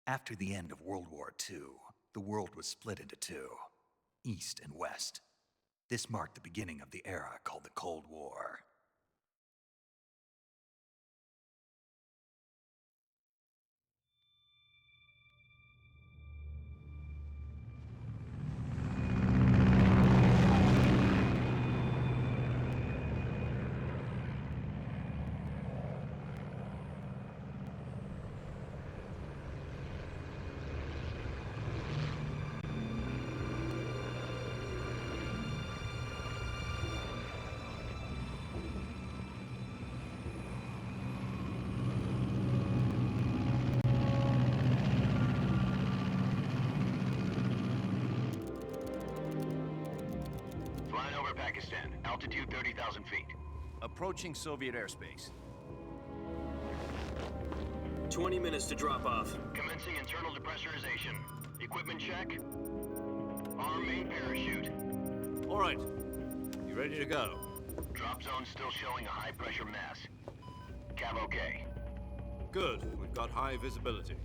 After the end of World War II, the world was split into two, East and West. This marked the beginning of the era called the Cold War. Flying over Pakistan, altitude 30,000 feet. Approaching Soviet airspace. 20 minutes to drop off. Commencing internal depressurization. Equipment check. Arm main parachute. All right. You ready to go? Drop zone still showing a high pressure mass. Cav okay. Good. We've got high visibility.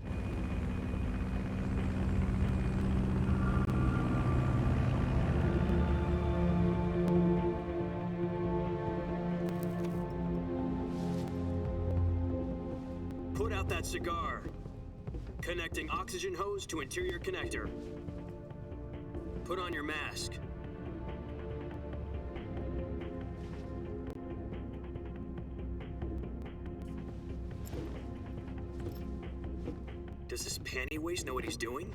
Put out that cigar. Connecting oxygen hose to interior connector. Put on your mask. Does this panty waste know what he's doing?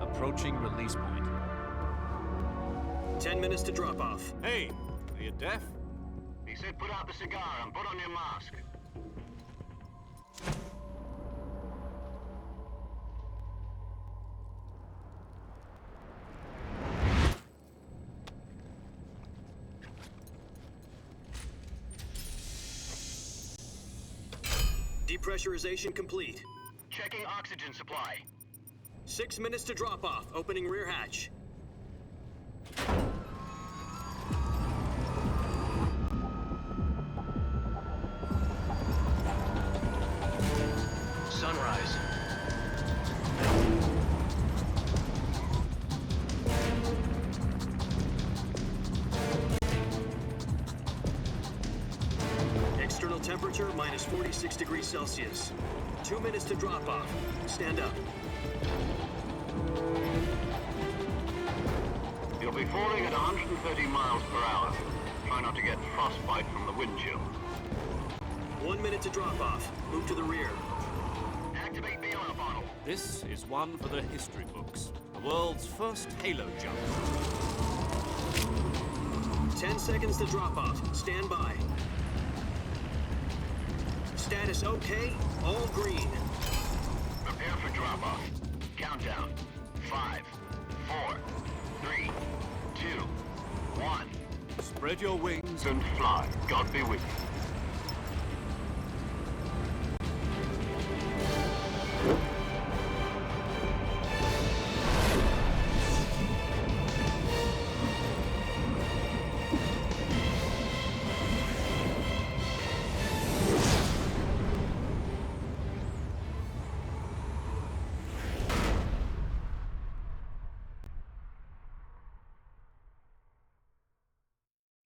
Approaching release point. 10 minutes to drop off. Hey, are you deaf? He said put out the cigar and put on your mask. Depressurization complete. Checking oxygen supply. 6 minutes to drop off. Opening rear hatch. Sunrise. External temperature minus 46 degrees Celsius. 2 minutes to drop off. Stand up. You'll be falling at 130 miles per hour. Try not to get frostbite from the wind chill. 1 minute to drop off. Move to the rear. Activate bailout bottle. This is one for the history books. The world's first halo jump. 10 seconds to drop off. Stand by. Status okay. All green. Prepare for drop off. Countdown. 5, 4, 3, 2, 1. Spread your wings And fly. God be with you.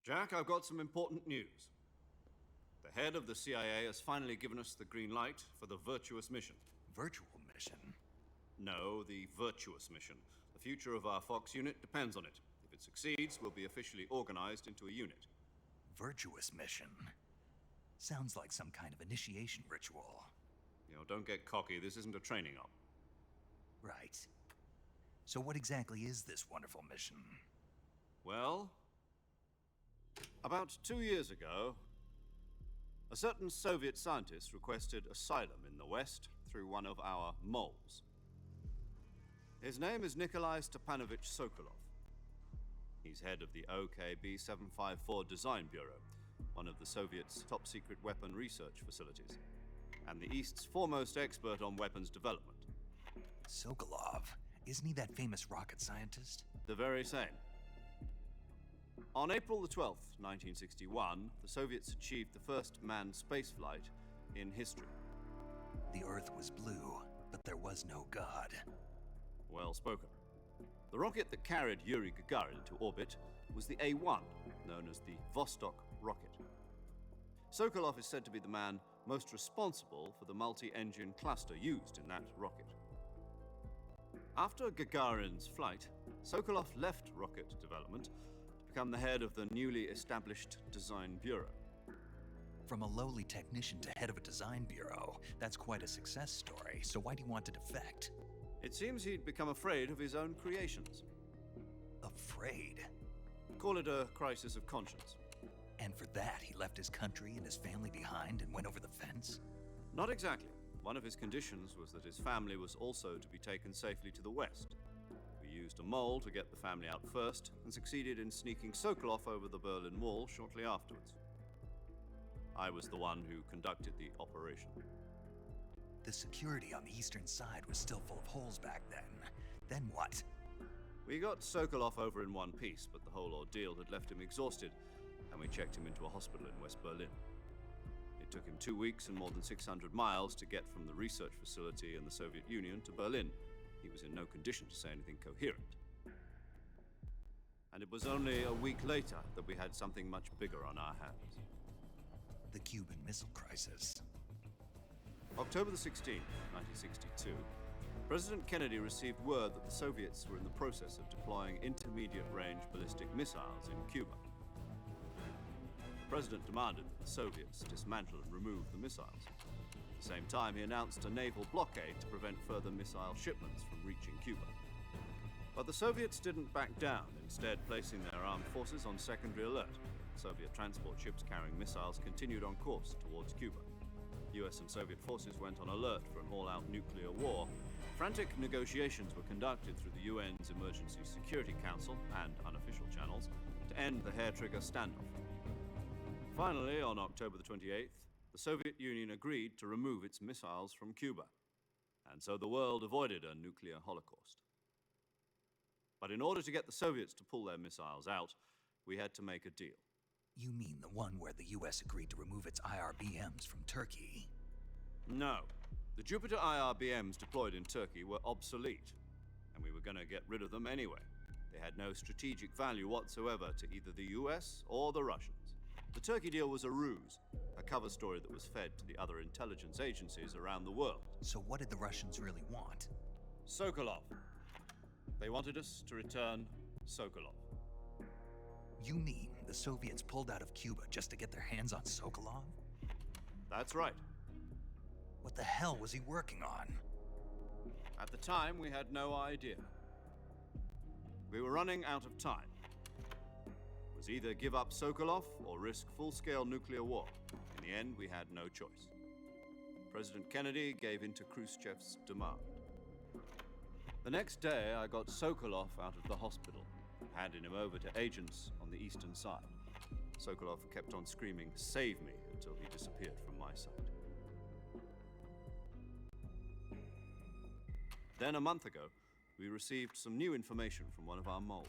Jack, I've got some important news. The head of the CIA has finally given us the green light for the Virtuous mission. Virtual mission? No, the Virtuous mission. The future of our Fox unit depends on it. If it succeeds, we'll be officially organized into a unit. Virtuous mission? Sounds like some kind of initiation ritual. You know, don't get cocky. This isn't a training op. Right. So what exactly is this wonderful mission? Well, about 2 years ago, a certain Soviet scientist requested asylum in the West through one of our moles. His name is Nikolai Stepanovich Sokolov. He's head of the OKB-754 Design Bureau, one of the Soviets' top-secret weapon research facilities, and the East's foremost expert on weapons development. Sokolov? Isn't he that famous rocket scientist? The very same. On April the 12th, 1961, the Soviets achieved the first manned spaceflight in history. The Earth was blue, but there was no God. Well spoken. The rocket that carried Yuri Gagarin into orbit was the A-1, known as the Vostok rocket. Sokolov is said to be the man most responsible for the multi-engine cluster used in that rocket. After Gagarin's flight, Sokolov left rocket development to become the head of the newly established Design Bureau. From a lowly technician to head of a design bureau, that's quite a success story, so why do you want to defect? It seems he'd become afraid of his own creations. Afraid? Call it a crisis of conscience. And for that, he left his country and his family behind and went over the fence? Not exactly. One of his conditions was that his family was also to be taken safely to the west. We used a mole to get the family out first and succeeded in sneaking Sokolov over the Berlin Wall shortly afterwards. I was the one who conducted the operation. The security on the eastern side was still full of holes back then. Then what? We got Sokolov over in one piece, but the whole ordeal had left him exhausted, and we checked him into a hospital in West Berlin. It took him 2 weeks and more than 600 miles to get from the research facility in the Soviet Union to Berlin. He was in no condition to say anything coherent. And it was only a week later that we had something much bigger on our hands. The Cuban Missile Crisis. October the 16th, 1962, President Kennedy received word that the Soviets were in the process of deploying intermediate-range ballistic missiles in Cuba. The President demanded that the Soviets dismantle and remove the missiles. At the same time, he announced a naval blockade to prevent further missile shipments from reaching Cuba. But the Soviets didn't back down, instead placing their armed forces on secondary alert. Soviet transport ships carrying missiles continued on course towards Cuba. US and Soviet forces went on alert for an all-out nuclear war. Frantic negotiations were conducted through the UN's Emergency Security Council and unofficial channels to end the hair-trigger standoff. Finally, on October the 28th, the Soviet Union agreed to remove its missiles from Cuba, and so the world avoided a nuclear holocaust. But in order to get the Soviets to pull their missiles out, we had to make a deal. You mean the one where the US agreed to remove its IRBMs from Turkey? No. The Jupiter IRBMs deployed in Turkey were obsolete, and we were going to get rid of them anyway. They had no strategic value whatsoever to either the US or the Russians. The Turkey deal was a ruse, a cover story that was fed to the other intelligence agencies around the world. So what did the Russians really want? Sokolov. They wanted us to return Sokolov. You mean the Soviets pulled out of Cuba just to get their hands on Sokolov? That's right. What the hell was he working on? At the time, we had no idea. We were running out of time. It was either give up Sokolov or risk full-scale nuclear war. In the end, we had no choice. President Kennedy gave in to Khrushchev's demand. The next day, I got Sokolov out of the hospital, handing him over to agents on the eastern side. Sokolov kept on screaming, "Save me," until he disappeared from my sight. Then a month ago, we received some new information from one of our moles.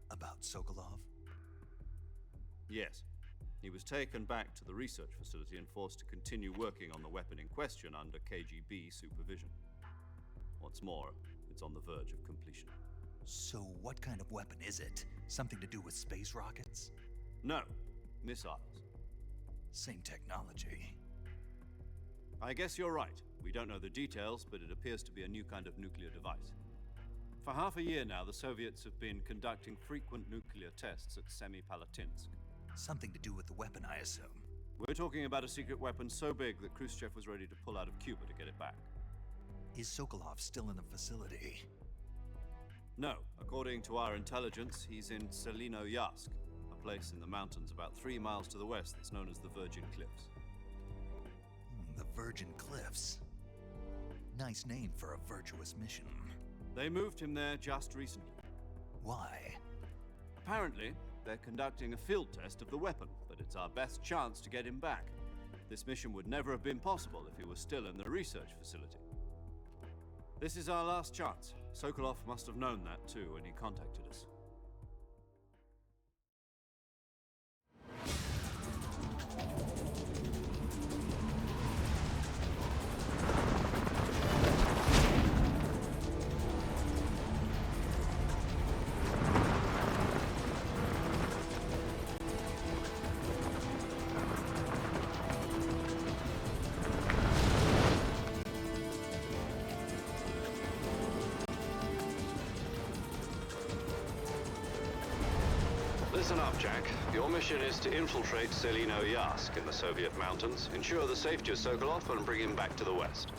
About Sokolov? Yes. He was taken back to the research facility and forced to continue working on the weapon in question under KGB supervision. What's more, it's on the verge of completion. So what kind of weapon is it? Something to do with space rockets? No, missiles. Same technology. I guess you're right. We don't know the details, but it appears to be a new kind of nuclear device. For half a year now, the Soviets have been conducting frequent nuclear tests at Semipalatinsk. Something to do with the weapon, I assume. We're talking about a secret weapon so big that Khrushchev was ready to pull out of Cuba to get it back. Is Sokolov still in the facility? No. According to our intelligence, he's in Selinoyarsk, a place in the mountains about 3 miles to the west that's known as the Virgin Cliffs. The Virgin Cliffs. Nice name for a virtuous mission. They moved him there just recently. Why? Apparently, they're conducting a field test of the weapon, but it's our best chance to get him back. This mission would never have been possible if he was still in the research facility. This is our last chance. Sokolov must have known that too when he contacted us. Listen up, Jack. Your mission is to infiltrate Selino Yask in the Soviet mountains, ensure the safety of Sokolov, and bring him back to the West.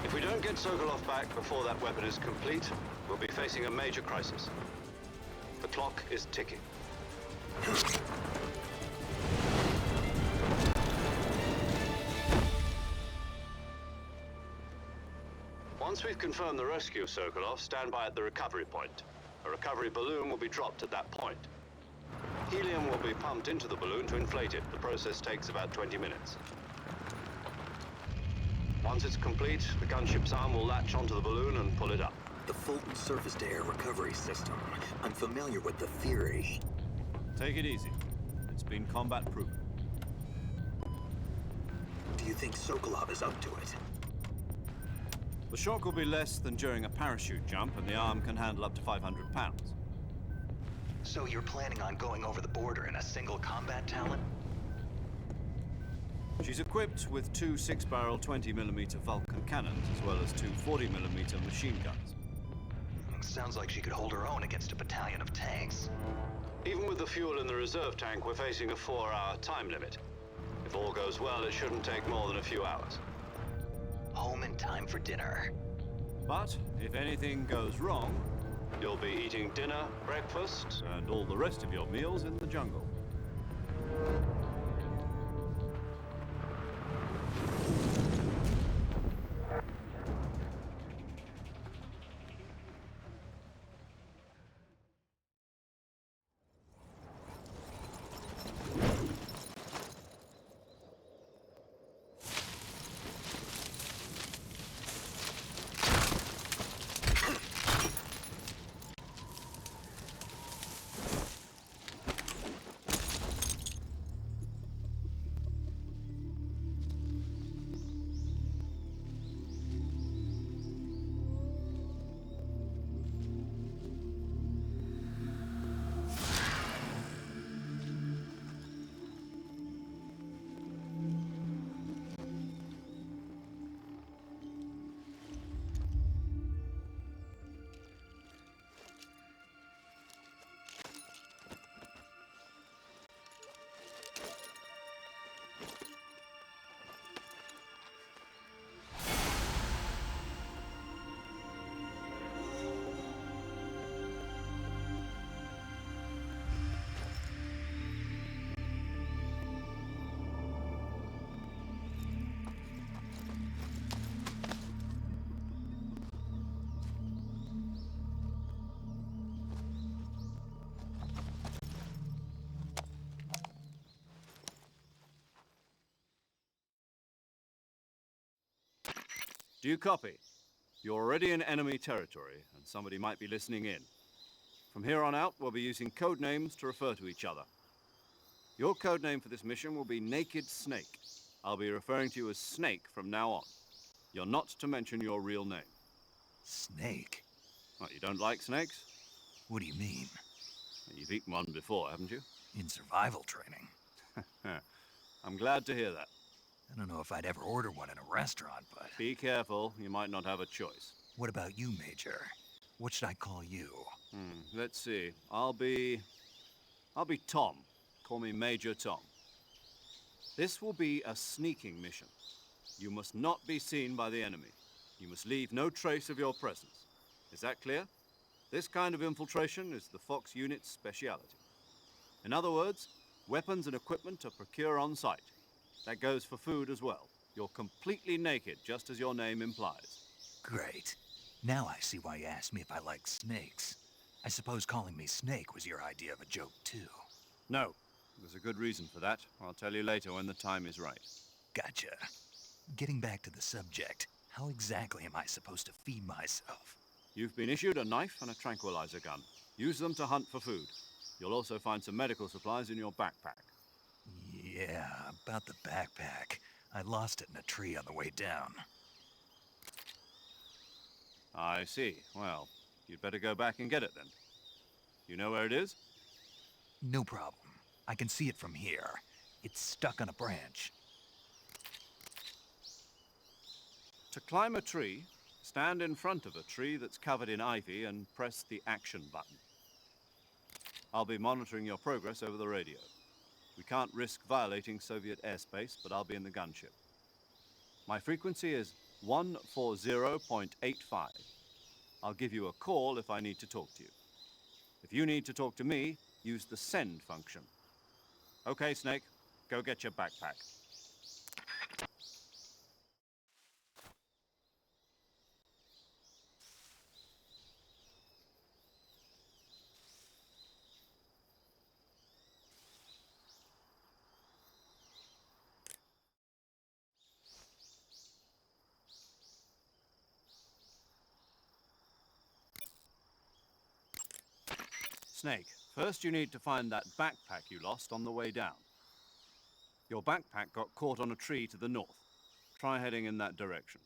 If we don't get Sokolov back before that weapon is complete, we'll be facing a major crisis. The clock is ticking. Once we've confirmed the rescue of Sokolov, stand by at the recovery point. A recovery balloon will be dropped at that point. Helium will be pumped into the balloon to inflate it. The process takes about 20 minutes. Once it's complete, the gunship's arm will latch onto the balloon and pull it up. The Fulton surface-to-air recovery system. I'm familiar with the theory. Take it easy. It's been combat-proven. Do you think Sokolov is up to it? The shock will be less than during a parachute jump, and the arm can handle up to 500 pounds. So you're planning on going over the border in a single combat talent? She's equipped with two 6-barrel 20mm Vulcan cannons, as well as two 40mm machine guns. Sounds like she could hold her own against a battalion of tanks. Even with the fuel in the reserve tank, we're facing a 4-hour time limit. If all goes well, it shouldn't take more than a few hours. Home in time for dinner. But if anything goes wrong, you'll be eating dinner, breakfast, and all the rest of your meals in the jungle. Do you copy? You're already in enemy territory, and somebody might be listening in. From here on out, we'll be using code names to refer to each other. Your code name for this mission will be Naked Snake. I'll be referring to you as Snake from now on. You're not to mention your real name. Snake? What, you don't like snakes? What do you mean? You've eaten one before, haven't you? In survival training? I'm glad to hear that. I don't know if I'd ever order one in a restaurant, but... Be careful, you might not have a choice. What about you, Major? What should I call you? Let's see. I'll be Tom. Call me Major Tom. This will be a sneaking mission. You must not be seen by the enemy. You must leave no trace of your presence. Is that clear? This kind of infiltration is the Fox unit's speciality. In other words, weapons and equipment are procured on site. That goes for food as well. You're completely naked, just as your name implies. Great. Now I see why you asked me if I like snakes. I suppose calling me Snake was your idea of a joke, too. No. There's a good reason for that. I'll tell you later when the time is right. Gotcha. Getting back to the subject, how exactly am I supposed to feed myself? You've been issued a knife and a tranquilizer gun. Use them to hunt for food. You'll also find some medical supplies in your backpack. Yeah, about the backpack. I lost it in a tree on the way down. I see. Well, you'd better go back and get it then. You know where it is? No problem. I can see it from here. It's stuck on a branch. To climb a tree, Stand in front of a tree that's covered in ivy and press the action button. I'll be monitoring your progress over the radio. We can't risk violating Soviet airspace, but I'll be in the gunship. My frequency is 140.85. I'll give you a call if I need to talk to you. If you need to talk to me, use the send function. Okay, Snake, go get your backpack. Snake, first you need to find that backpack you lost on the way down. Your backpack got caught on a tree to the north. Try heading in that direction.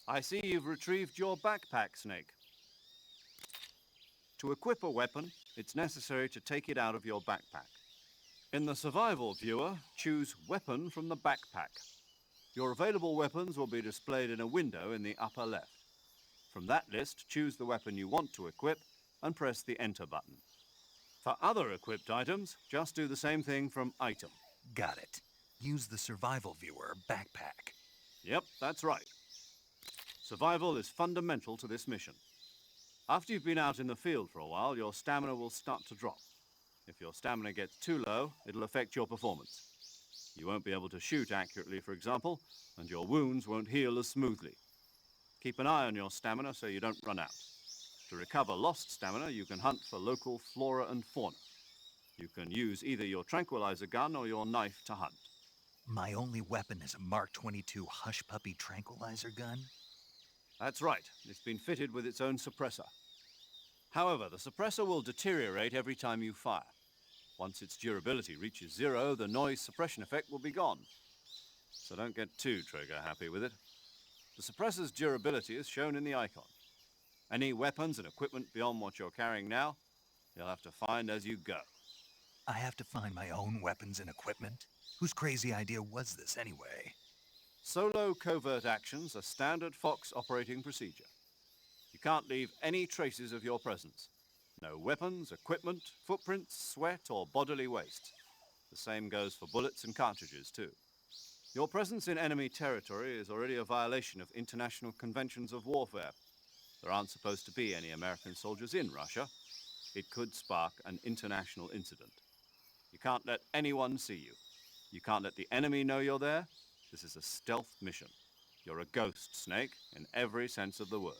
I see you've retrieved your backpack, Snake. To equip a weapon, it's necessary to take it out of your backpack. In the survival viewer, choose Weapon from the backpack. Your available weapons will be displayed in a window in the upper left. From that list, choose the weapon you want to equip and press the Enter button. For other equipped items, just do the same thing from Item. Got it. Use the survival viewer backpack. Yep, that's right. Survival is fundamental to this mission. After you've been out in the field for a while, your stamina will start to drop. If your stamina gets too low, it'll affect your performance. You won't be able to shoot accurately, for example, and your wounds won't heal as smoothly. Keep an eye on your stamina so you don't run out. To recover lost stamina, you can hunt for local flora and fauna. You can use either your tranquilizer gun or your knife to hunt. My only weapon is a Mark 22 Hush Puppy tranquilizer gun? That's right. It's been fitted with its own suppressor. However, the suppressor will deteriorate every time you fire. Once its durability reaches 0, the noise suppression effect will be gone. So don't get too trigger happy with it. The suppressor's durability is shown in the icon. Any weapons and equipment beyond what you're carrying now, you'll have to find as you go. I have to find my own weapons and equipment? Whose crazy idea was this anyway? Solo covert actions are standard Fox operating procedure. You can't leave any traces of your presence. No weapons, equipment, footprints, sweat, or bodily waste. The same goes for bullets and cartridges, too. Your presence in enemy territory is already a violation of international conventions of warfare. There aren't supposed to be any American soldiers in Russia. It could spark an international incident. You can't let anyone see you. You can't let the enemy know you're there. This is a stealth mission. You're a ghost, Snake, in every sense of the word.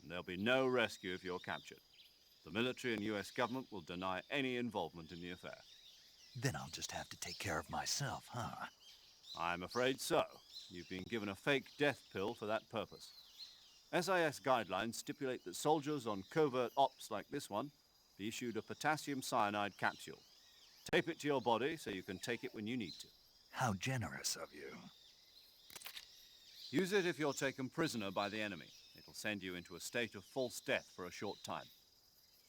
And there'll be no rescue if you're captured. The military and US government will deny any involvement in the affair. Then I'll just have to take care of myself, huh? I'm afraid so. You've been given a fake death pill for that purpose. SIS guidelines stipulate that soldiers on covert ops like this one be issued a potassium cyanide capsule. Tape it to your body so you can take it when you need to. How generous of you. Use it if you're taken prisoner by the enemy. It'll send you into a state of false death for a short time.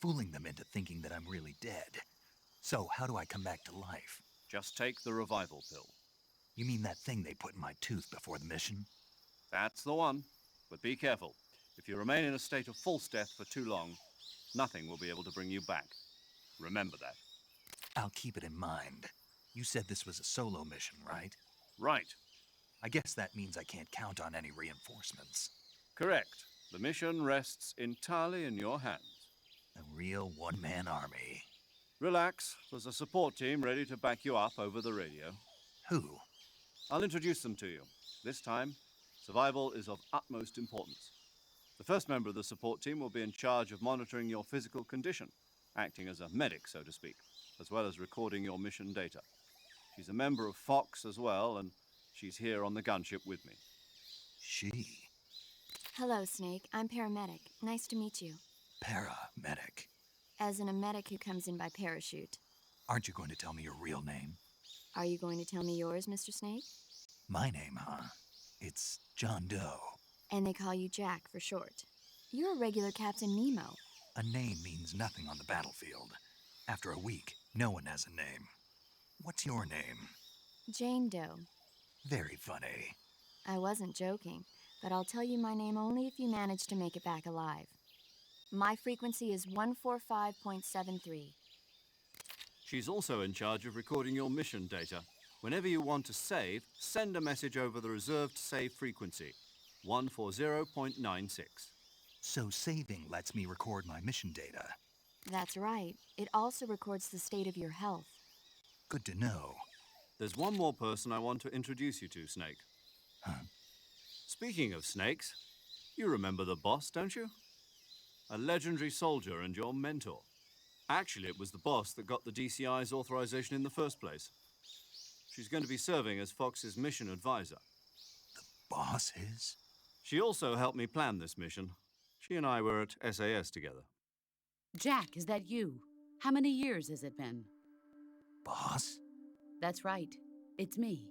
Fooling them into thinking that I'm really dead. So how do I come back to life? Just take the revival pill. You mean that thing they put in my tooth before the mission? That's the one. But be careful. If you remain in a state of false death for too long, nothing will be able to bring you back. Remember that. I'll keep it in mind. You said this was a solo mission, right? Right. I guess that means I can't count on any reinforcements. Correct. The mission rests entirely in your hands. A real one-man army. Relax. There's a support team ready to back you up over the radio. Who? I'll introduce them to you. This time, survival is of utmost importance. The first member of the support team will be in charge of monitoring your physical condition, acting as a medic, so to speak, as well as recording your mission data. She's a member of Fox as well, and she's here on the gunship with me. She? Hello, Snake. I'm paramedic. Nice to meet you. Paramedic. As in a medic who comes in by parachute. Aren't you going to tell me your real name? Are you going to tell me yours, Mr. Snake? My name, huh? It's John Doe. And they call you Jack for short. You're a regular Captain Nemo. A name means nothing on the battlefield. After a week, no one has a name. What's your name? Jane Doe. Very funny. I wasn't joking, but I'll tell you my name only if you manage to make it back alive. My frequency is 145.73. She's also in charge of recording your mission data. Whenever you want to save, send a message over the reserved save frequency, 140.96. So saving lets me record my mission data. That's right. It also records the state of your health. Good to know. There's one more person I want to introduce you to, Snake. Huh? Speaking of snakes, you remember the boss, don't you? A legendary soldier and your mentor. Actually, it was the boss that got the DCI's authorization in the first place. She's going to be serving as Fox's mission advisor. The boss is? She also helped me plan this mission. She and I were at SAS together. Jack, is that you? How many years has it been? Boss? That's right. It's me.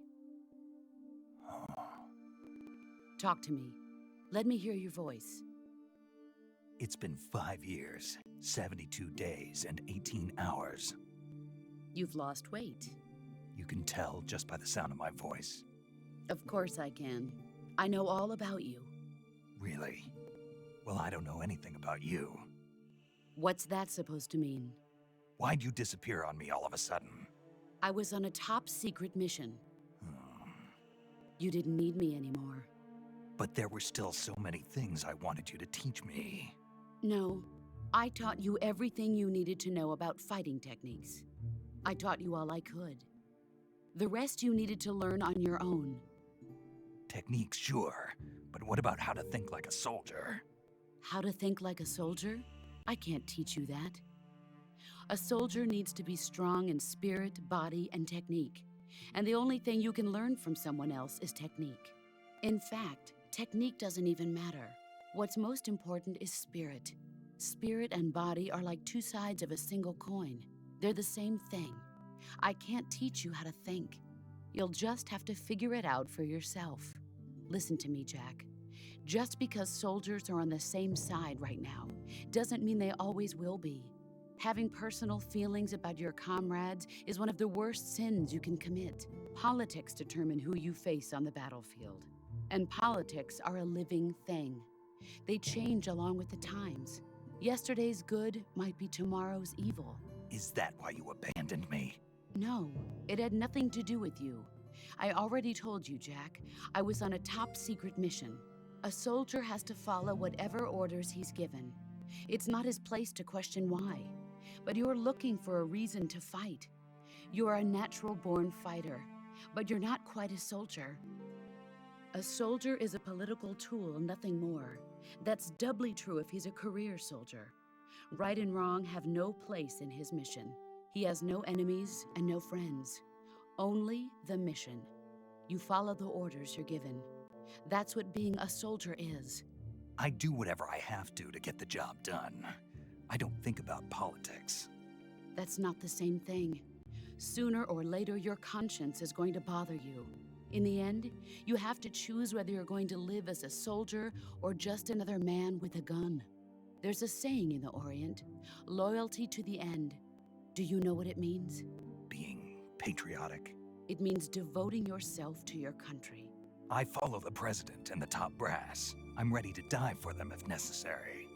Talk to me. Let me hear your voice. It's been 5 years, 72 days, and 18 hours. You've lost weight. You can tell just by the sound of my voice. Of course I can. I know all about you. Really? Well, I don't know anything about you. What's that supposed to mean? Why'd you disappear on me all of a sudden? I was on a top secret mission. You didn't need me anymore. But there were still so many things I wanted you to teach me. No, I taught you everything you needed to know about fighting techniques. I taught you all I could. The rest you needed to learn on your own. Techniques, sure. But what about how to think like a soldier? How to think like a soldier? I can't teach you that. A soldier needs to be strong in spirit, body, and technique. And the only thing you can learn from someone else is technique. In fact, technique doesn't even matter. What's most important is spirit. Spirit and body are like two sides of a single coin. They're the same thing. I can't teach you how to think. You'll just have to figure it out for yourself. Listen to me, Jack. Just because soldiers are on the same side right now doesn't mean they always will be. Having personal feelings about your comrades is one of the worst sins you can commit. Politics determine who you face on the battlefield. And politics are a living thing. They change along with the times. Yesterday's good might be tomorrow's evil. Is that why you abandoned me? No, it had nothing to do with you. I already told you, Jack. I was on a top secret mission. A soldier has to follow whatever orders he's given. It's not his place to question why. But you're looking for a reason to fight. You're a natural-born fighter, but you're not quite a soldier. A soldier is a political tool, nothing more. That's doubly true if he's a career soldier. Right and wrong have no place in his mission. He has no enemies and no friends. Only the mission. You follow the orders you're given. That's what being a soldier is. I do whatever I have to get the job done. I don't think about politics. That's not the same thing. Sooner or later, your conscience is going to bother you. In the end, you have to choose whether you're going to live as a soldier or just another man with a gun. There's a saying in the Orient, loyalty to the end. Do you know what it means? Being patriotic. It means devoting yourself to your country. I follow the president and the top brass. I'm ready to die for them if necessary.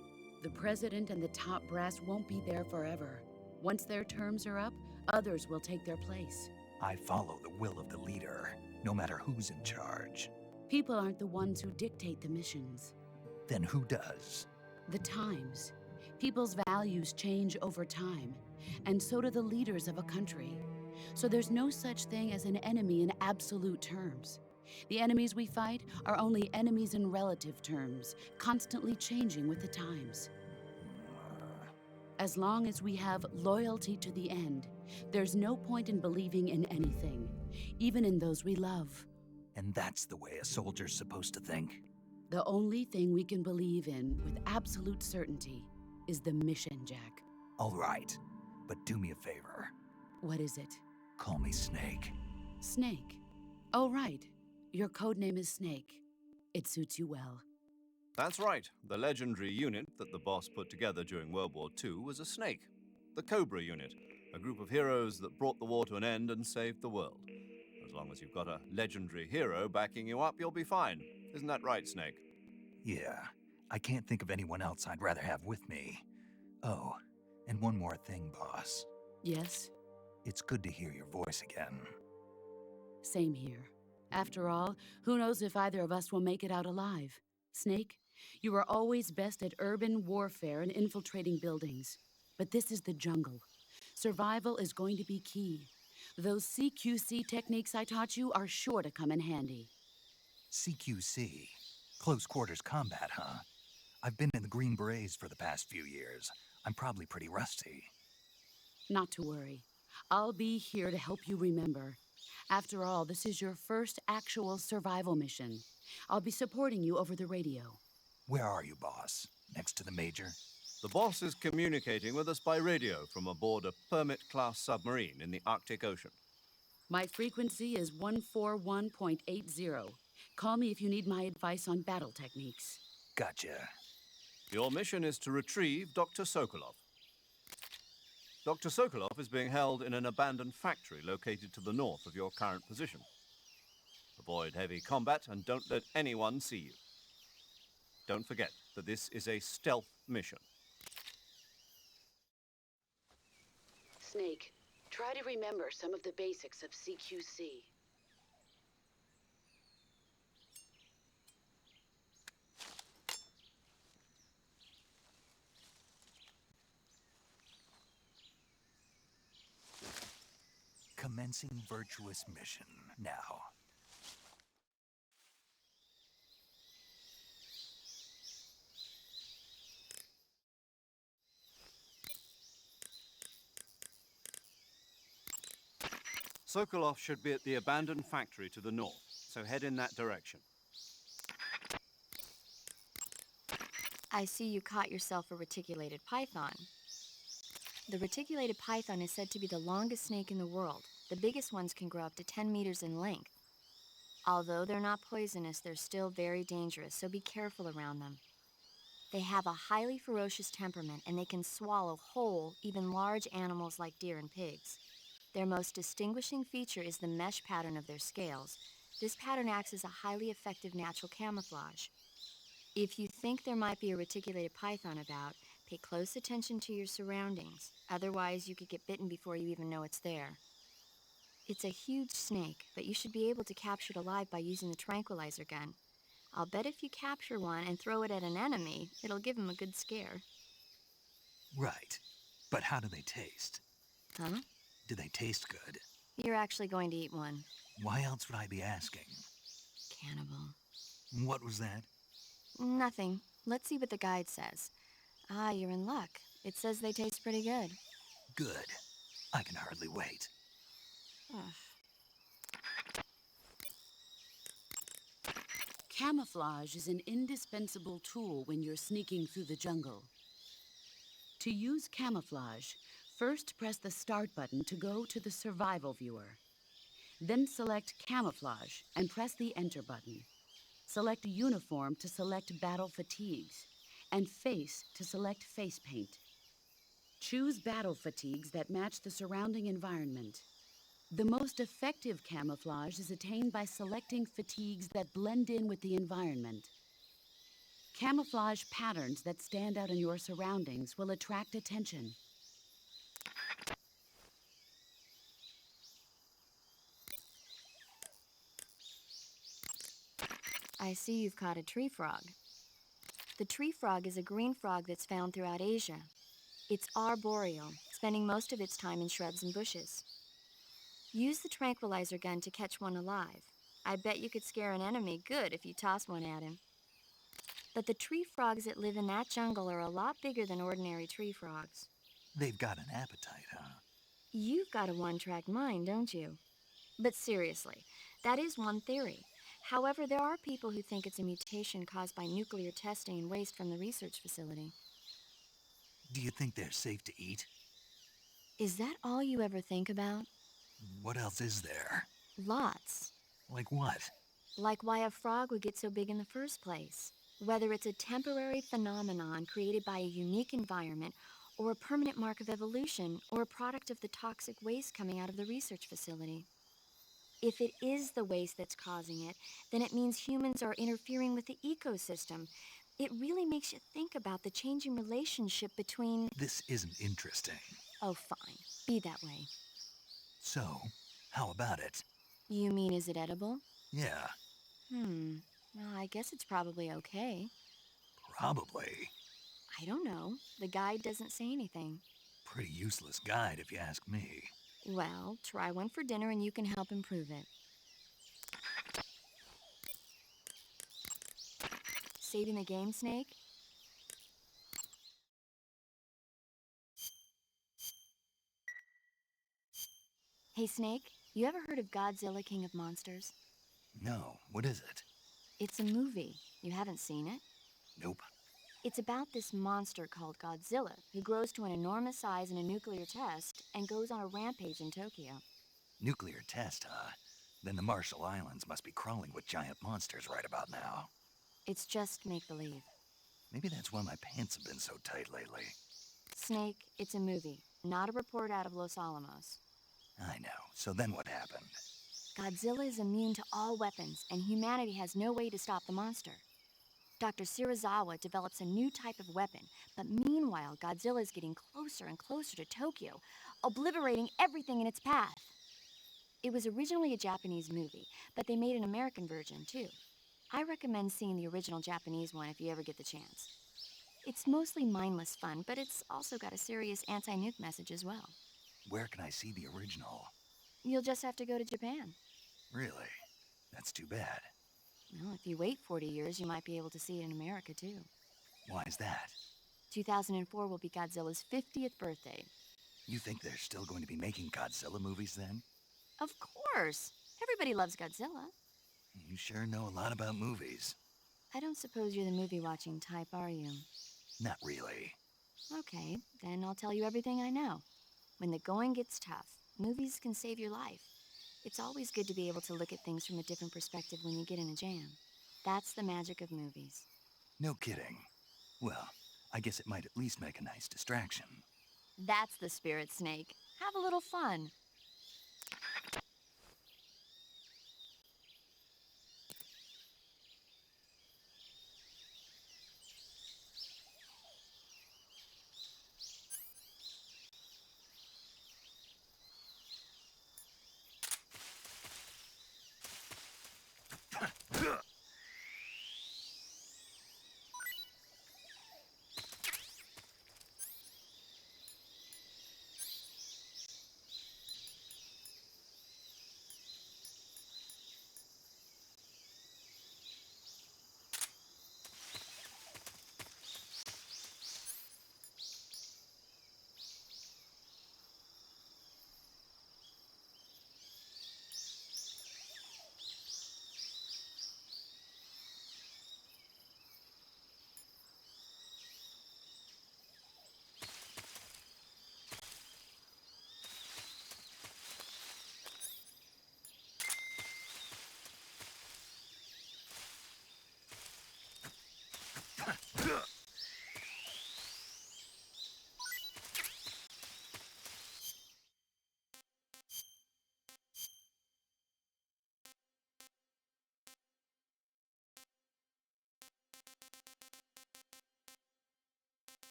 The president and the top brass won't be there forever. Once their terms are up, others will take their place. I follow the will of the leader, no matter who's in charge. People aren't the ones who dictate the missions. Then who does? The times. People's values change over time, and so do the leaders of a country. So there's no such thing as an enemy in absolute terms. The enemies we fight are only enemies in relative terms, constantly changing with the times. As long as we have loyalty to the end, there's no point in believing in anything, even in those we love. And that's the way a soldier's supposed to think? The only thing we can believe in with absolute certainty is the mission, Jack. All right, but do me a favor. What is it? Call me Snake. Snake. Oh, right. Your code name is Snake. It suits you well. That's right. The legendary unit that the boss put together during World War II was a snake. The Cobra unit, a group of heroes that brought the war to an end and saved the world. As long as you've got a legendary hero backing you up, you'll be fine. Isn't that right, Snake? Yeah, I can't think of anyone else I'd rather have with me. Oh, and one more thing, boss. Yes? It's good to hear your voice again. Same here. After all, who knows if either of us will make it out alive? Snake, you are always best at urban warfare and infiltrating buildings. But this is the jungle. Survival is going to be key. Those CQC techniques I taught you are sure to come in handy. CQC? Close quarters combat, huh? I've been in the Green Berets for the past few years. I'm probably pretty rusty. Not to worry. I'll be here to help you remember. After all, this is your first actual survival mission. I'll be supporting you over the radio. Where are you, boss? Next to the Major? The boss is communicating with us by radio from aboard a Permit-class submarine in the Arctic Ocean. My frequency is 141.80. Call me if you need my advice on battle techniques. Gotcha. Your mission is to retrieve Dr. Sokolov. Dr. Sokolov is being held in an abandoned factory located to the north of your current position. Avoid heavy combat and don't let anyone see you. Don't forget that this is a stealth mission. Snake, try to remember some of the basics of CQC. Commencing Virtuous mission now. Sokolov should be at the abandoned factory to the north, so head in that direction. I see you caught yourself a reticulated python. The reticulated python is said to be the longest snake in the world. The biggest ones can grow up to 10 meters in length. Although they're not poisonous, they're still very dangerous, so be careful around them. They have a highly ferocious temperament, and they can swallow whole, even large animals like deer and pigs. Their most distinguishing feature is the mesh pattern of their scales. This pattern acts as a highly effective natural camouflage. If you think there might be a reticulated python about, pay close attention to your surroundings. Otherwise, you could get bitten before you even know it's there. It's a huge snake, but you should be able to capture it alive by using the tranquilizer gun. I'll bet if you capture one and throw it at an enemy, it'll give him a good scare. Right. But how do they taste? Huh? Do they taste good? You're actually going to eat one. Why else would I be asking? Cannibal. What was that? Nothing. Let's see what the guide says. Ah, you're in luck. It says they taste pretty good. Good. I can hardly wait. Camouflage is an indispensable tool when you're sneaking through the jungle. To use camouflage, first press the Start button to go to the Survival viewer. Then select Camouflage and press the Enter button. Select Uniform to select Battle Fatigues, and Face to select Face Paint. Choose battle fatigues that match the surrounding environment. The most effective camouflage is attained by selecting fatigues that blend in with the environment. Camouflage patterns that stand out in your surroundings will attract attention. I see you've caught a tree frog. The tree frog is a green frog that's found throughout Asia. It's arboreal, spending most of its time in shrubs and bushes. Use the tranquilizer gun to catch one alive. I bet you could scare an enemy good if you toss one at him. But the tree frogs that live in that jungle are a lot bigger than ordinary tree frogs. They've got an appetite, huh? You've got a one-track mind, don't you? But seriously, that is one theory. However, there are people who think it's a mutation caused by nuclear testing and waste from the research facility. Do you think they're safe to eat? Is that all you ever think about? What else is there? Lots. Like what? Like why a frog would get so big in the first place. Whether it's a temporary phenomenon created by a unique environment, or a permanent mark of evolution, or a product of the toxic waste coming out of the research facility. If it is the waste that's causing it, then it means humans are interfering with the ecosystem. It really makes you think about the changing relationship between... This isn't interesting. Oh, fine. Be that way. So, how about it? You mean, is it edible? Yeah, Well, I guess it's probably okay. probably. I don't know. The guide doesn't say anything. Pretty useless guide, if you ask me. Well, try one for dinner and you can help improve it. Saving the game, Snake? Hey, Snake, you ever heard of Godzilla, King of Monsters? No, what is it? It's a movie. You haven't seen it? Nope. It's about this monster called Godzilla, who grows to an enormous size in a nuclear test and goes on a rampage in Tokyo. Nuclear test, huh? Then the Marshall Islands must be crawling with giant monsters right about now. It's just make-believe. Maybe that's why my pants have been so tight lately. Snake, it's a movie, not a report out of Los Alamos. I know. So then what happened? Godzilla is immune to all weapons, and humanity has no way to stop the monster. Dr. Shirazawa develops a new type of weapon, but meanwhile, Godzilla is getting closer and closer to Tokyo, obliterating everything in its path. It was originally a Japanese movie, but they made an American version, too. I recommend seeing the original Japanese one if you ever get the chance. It's mostly mindless fun, but it's also got a serious anti-nuke message as well. Where can I see the original? You'll just have to go to Japan. Really? That's too bad. Well, if you wait 40 years, you might be able to see it in America, too. Why is that? 2004 will be Godzilla's 50th birthday. You think they're still going to be making Godzilla movies then? Of course! Everybody loves Godzilla. You sure know a lot about movies. I don't suppose you're the movie-watching type, are you? Not really. Okay, then I'll tell you everything I know. When the going gets tough, movies can save your life. It's always good to be able to look at things from a different perspective when you get in a jam. That's the magic of movies. No kidding. Well, I guess it might at least make a nice distraction. That's the spirit, Snake. Have a little fun.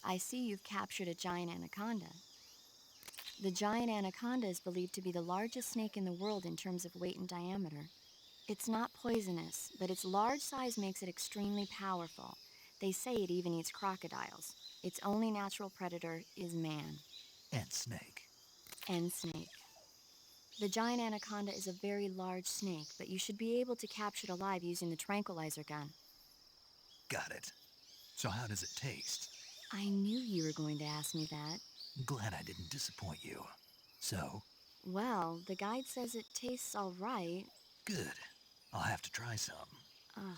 I see you've captured a giant anaconda. The giant anaconda is believed to be the largest snake in the world in terms of weight and diameter. It's not poisonous, but its large size makes it extremely powerful. They say it even eats crocodiles. Its only natural predator is man. And snake. And snake. The giant anaconda is a very large snake, but you should be able to capture it alive using the tranquilizer gun. Got it. So how does it taste? I knew you were going to ask me that. Glad I didn't disappoint you. So? Well, the guide says it tastes all right. Good. I'll have to try some. Ugh.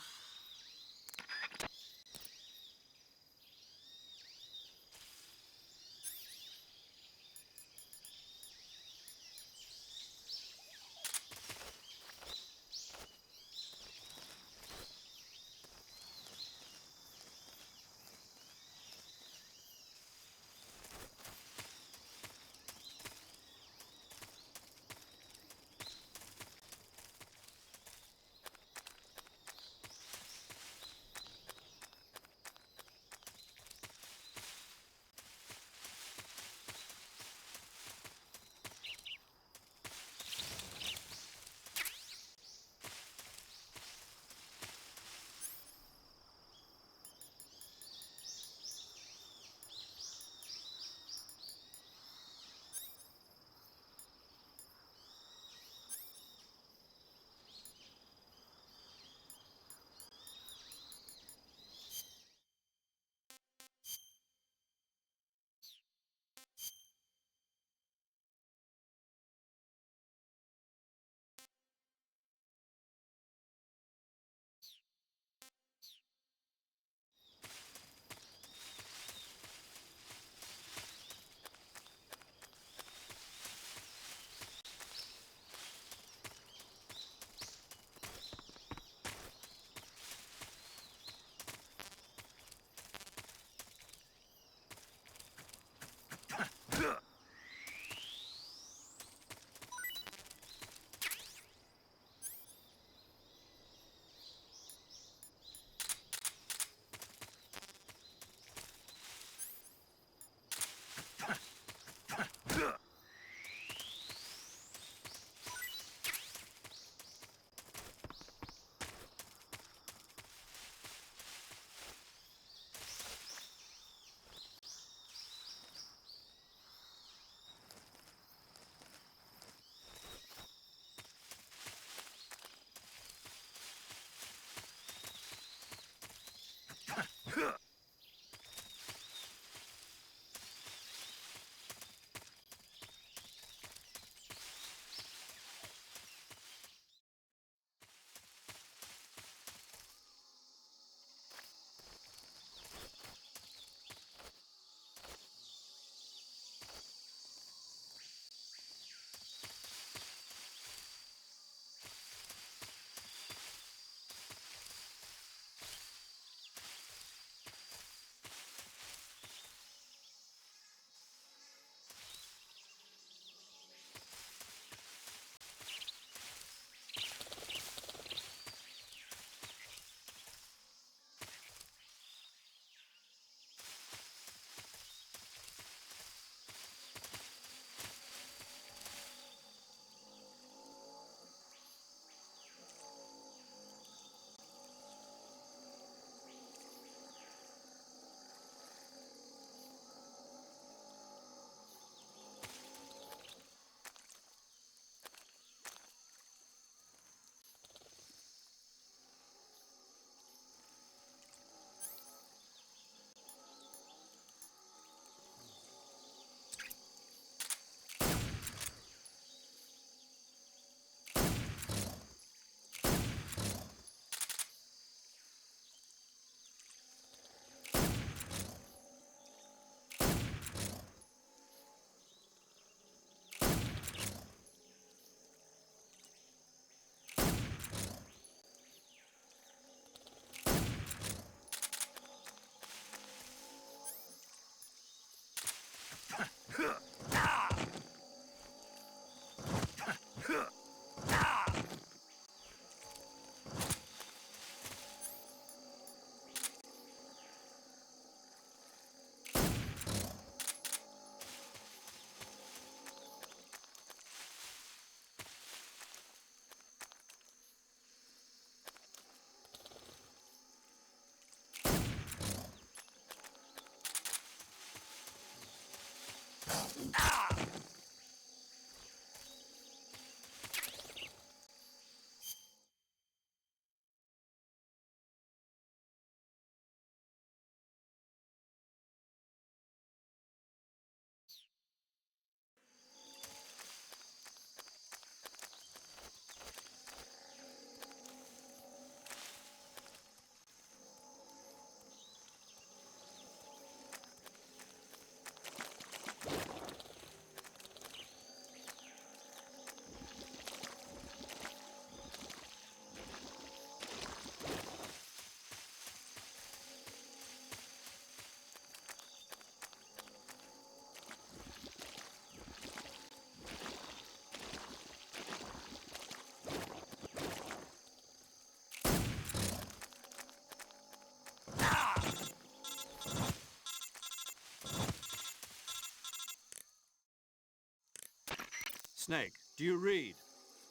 Snake, do you read?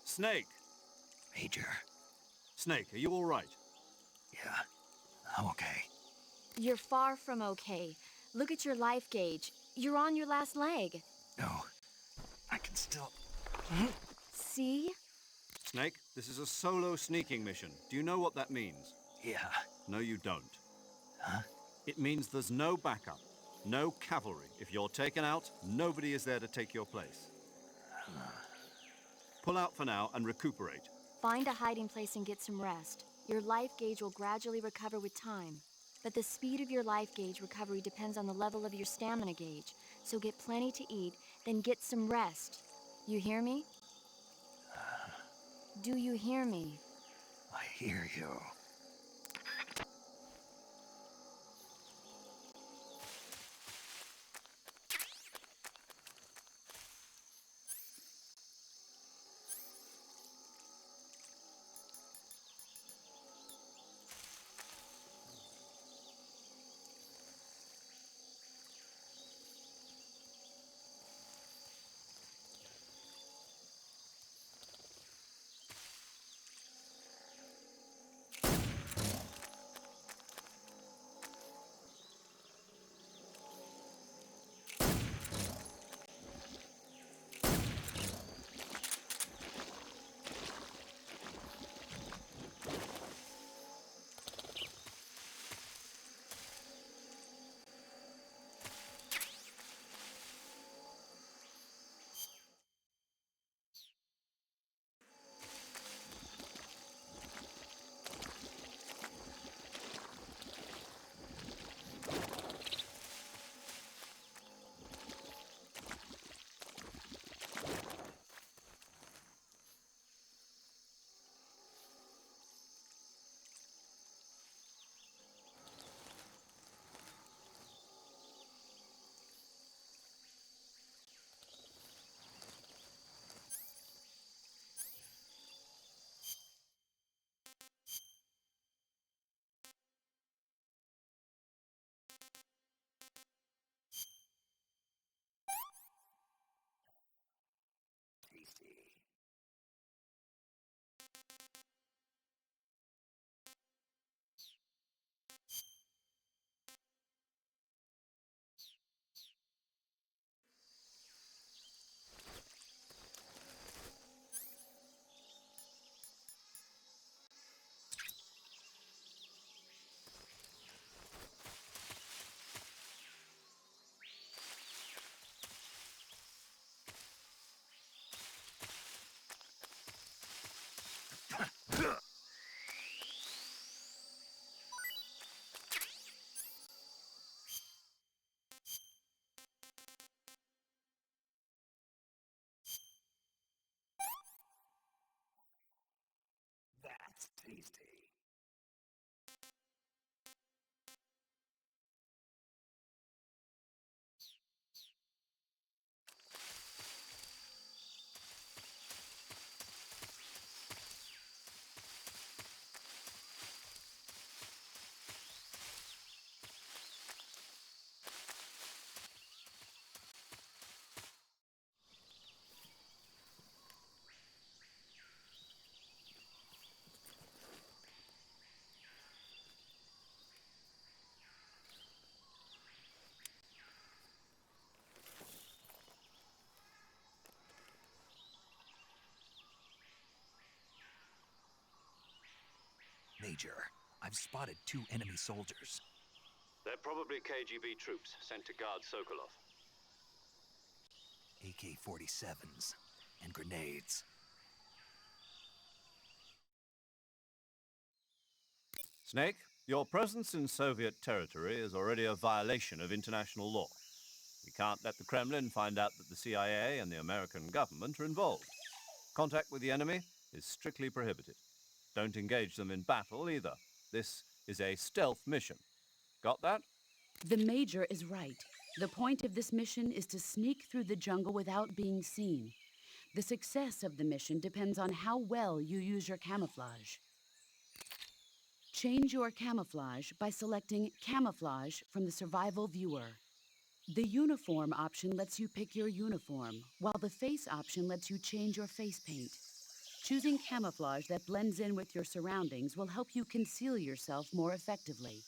Snake! Major. Snake, are you all right? Yeah, I'm okay. You're far from okay. Look at your life gauge. You're on your last leg. No, I can still... See? Snake, this is a solo sneaking mission. Do you know what that means? Yeah. No, you don't. Huh? It means there's no backup, no cavalry. If you're taken out, nobody is there to take your place. Pull out for now and recuperate. Find a hiding place and get some rest. Your life gauge will gradually recover with time. But the speed of your life gauge recovery depends on the level of your stamina gauge. So get plenty to eat, then get some rest. You hear me? Do you hear me? I hear you. That's tasty. Major, I've spotted 2 enemy soldiers. They're probably KGB troops sent to guard Sokolov. AK-47s and grenades. Snake, your presence in Soviet territory is already a violation of international law. We can't let the Kremlin find out that the CIA and the American government are involved. Contact with the enemy is strictly prohibited. Don't engage them in battle either. This is a stealth mission. Got that? The Major is right. The point of this mission is to sneak through the jungle without being seen. The success of the mission depends on how well you use your camouflage. Change your camouflage by selecting Camouflage from the Survival Viewer. The Uniform option lets you pick your uniform, while the Face option lets you change your face paint. Choosing camouflage that blends in with your surroundings will help you conceal yourself more effectively.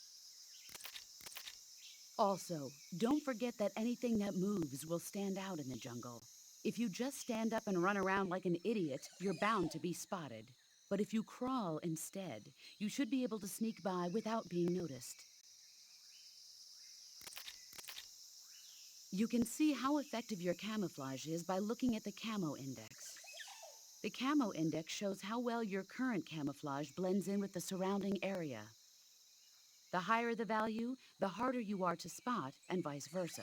Also, don't forget that anything that moves will stand out in the jungle. If you just stand up and run around like an idiot, you're bound to be spotted. But if you crawl instead, you should be able to sneak by without being noticed. You can see how effective your camouflage is by looking at the Camo Index. The Camo Index shows how well your current camouflage blends in with the surrounding area. The higher the value, the harder you are to spot, and vice versa.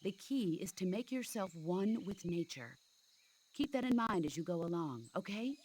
The key is to make yourself one with nature. Keep that in mind as you go along, okay?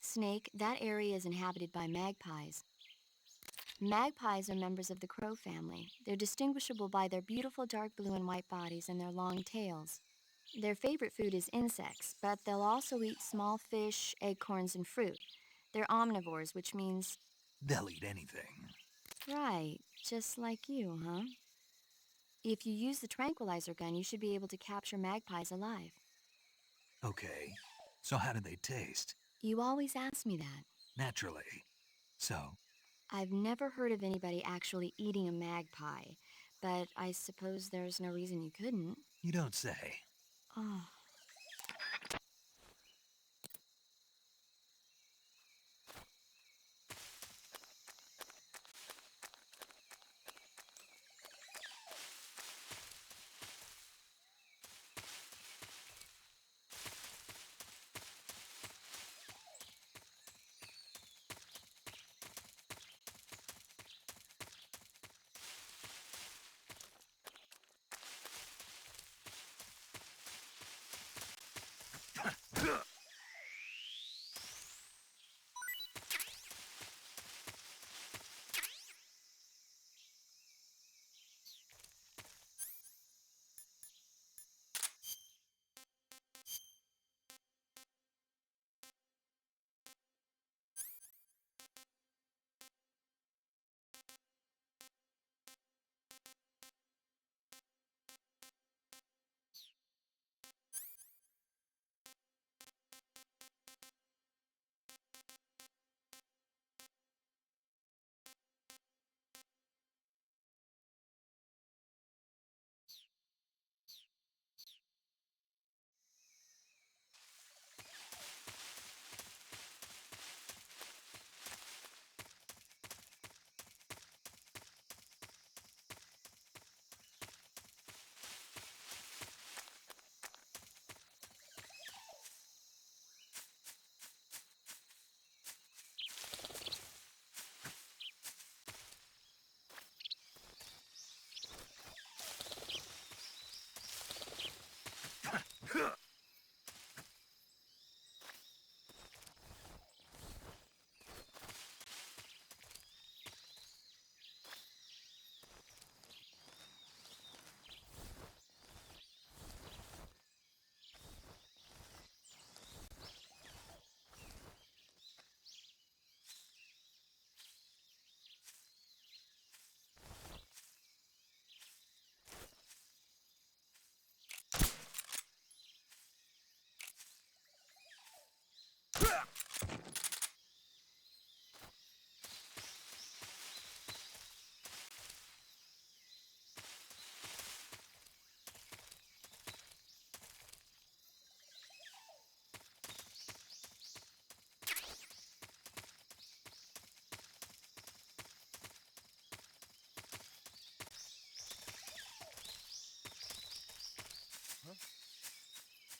Snake, that area is inhabited by magpies. Magpies are members of the crow family. They're distinguishable by their beautiful dark blue and white bodies and their long tails. Their favorite food is insects, but they'll also eat small fish, acorns, and fruit. They're omnivores, which means, They'll eat anything. right, just like you, huh? If you use the tranquilizer gun, you should be able to capture magpies alive. Okay. So how do they taste? You always ask me that. Naturally. So, I've never heard of anybody actually eating a magpie, but I suppose there's no reason you couldn't. you don't say. Oh.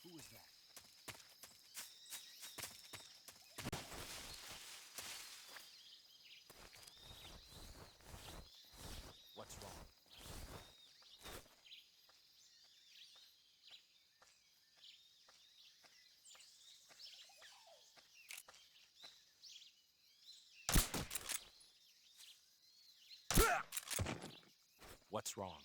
Who was that? What's wrong? What's wrong?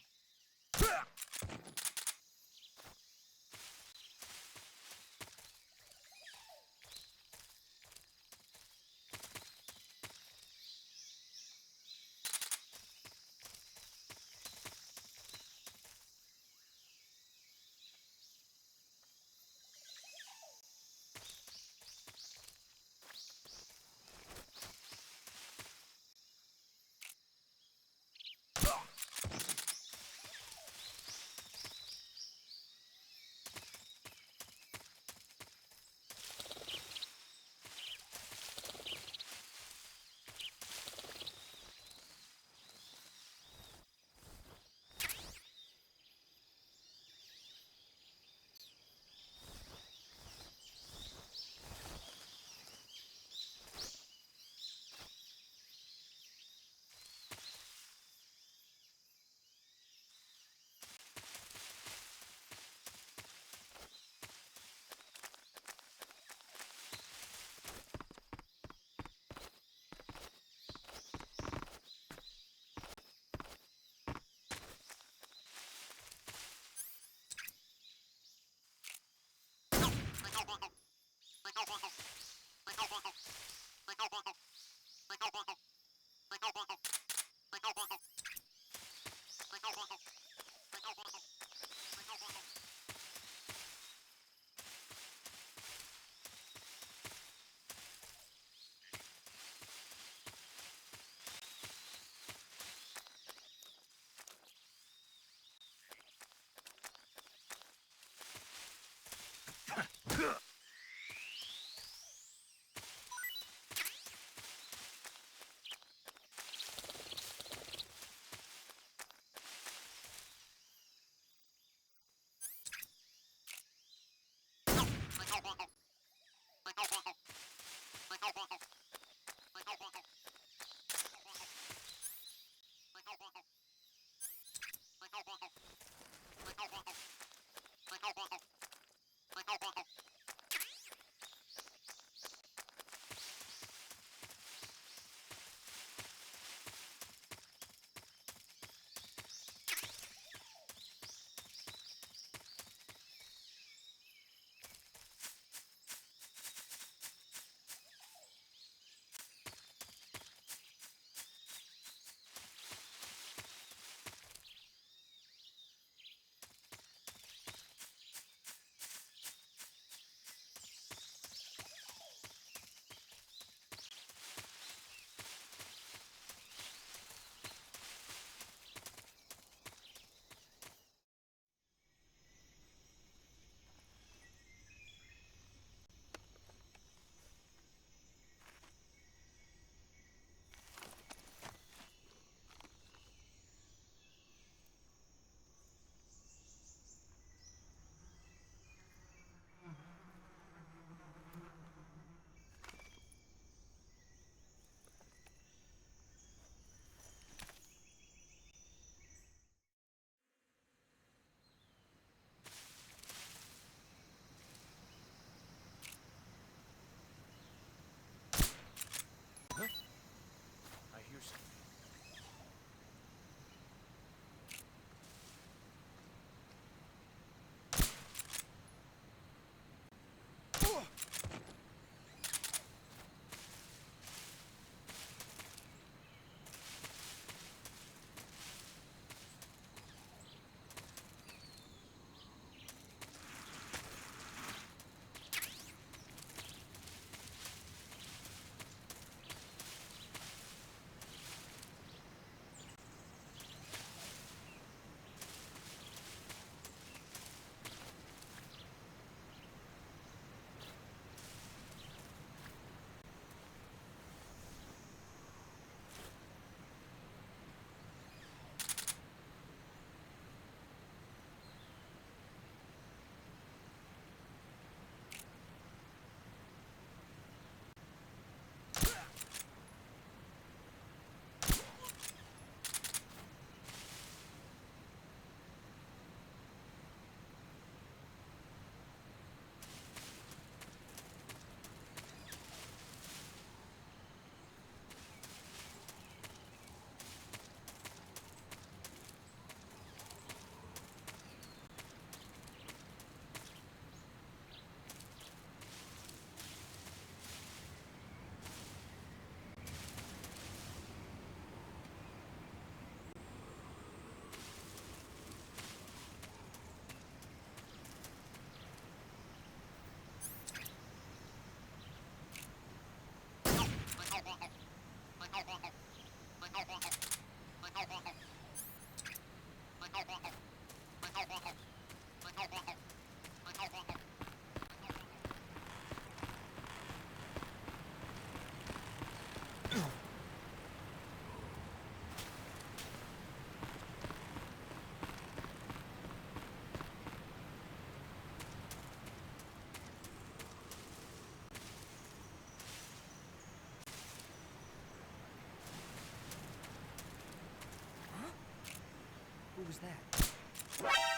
Who was that?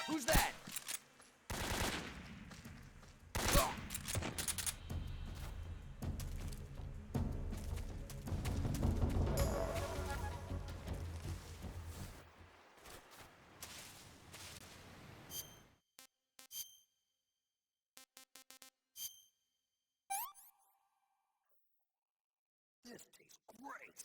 Who's that? This tastes great.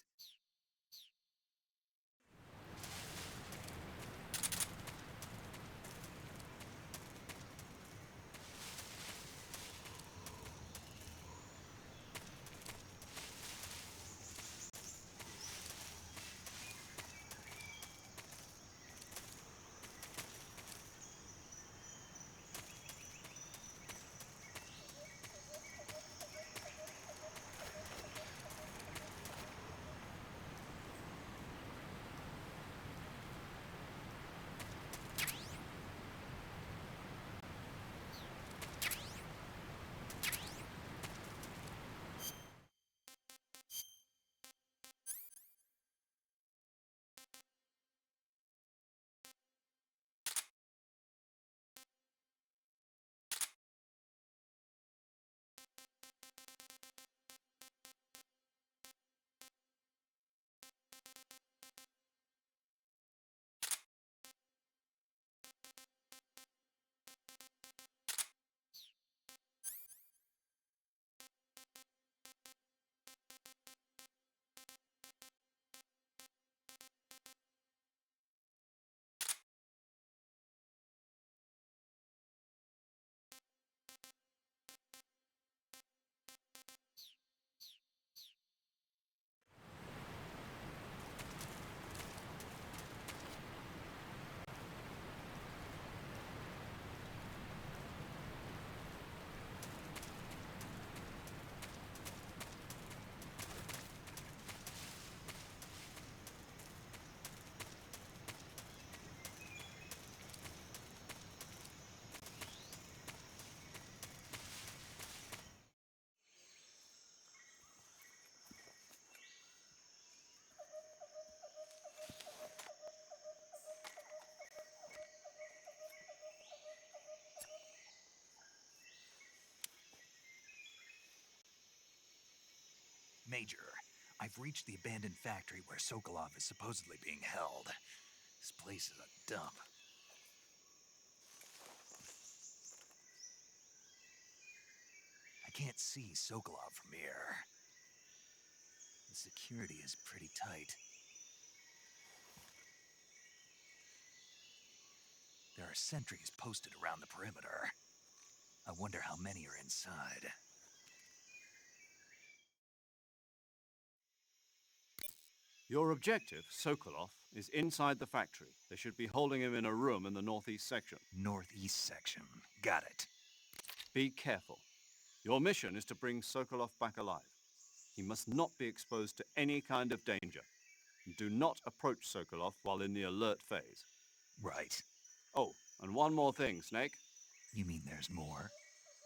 Major, I've reached the abandoned factory where Sokolov is supposedly being held. This place is a dump. I can't see Sokolov from here. The security is pretty tight. There are sentries posted around the perimeter. I wonder how many are inside. Your objective, Sokolov, is inside the factory. They should be holding him in a room in the northeast section. Northeast section. Got it. Be careful. Your mission is to bring Sokolov back alive. He must not be exposed to any kind of danger. Do not approach Sokolov while in the alert phase. Right. Oh, and one more thing, Snake. You mean there's more?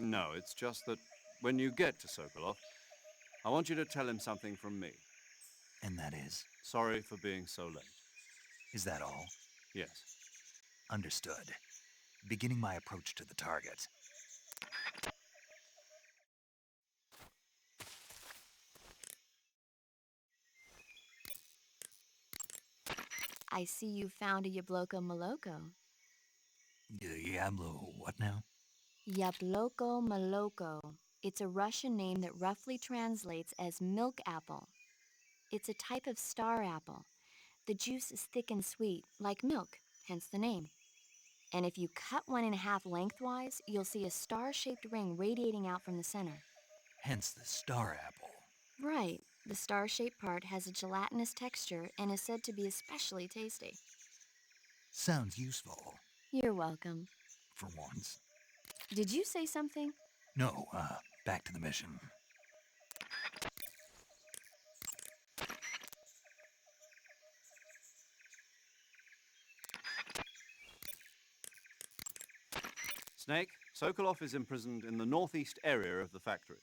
No, it's just that when you get to Sokolov, I want you to tell him something from me. And that is? Sorry for being so late. Is that all? Yes. Understood. Beginning my approach to the target. I see you found a Yabloko Moloko. Diablo, what now? Yabloko Moloko. It's a Russian name that roughly translates as milk apple. It's a type of star apple. The juice is thick and sweet, like milk, hence the name. And if you cut one in half lengthwise, you'll see a star-shaped ring radiating out from the center. Hence the star apple. Right. The star-shaped part has a gelatinous texture and is said to be especially tasty. Sounds useful. You're welcome. For once. Did you say something? No, back to the mission. Snake, Sokolov is imprisoned in the northeast area of the factory.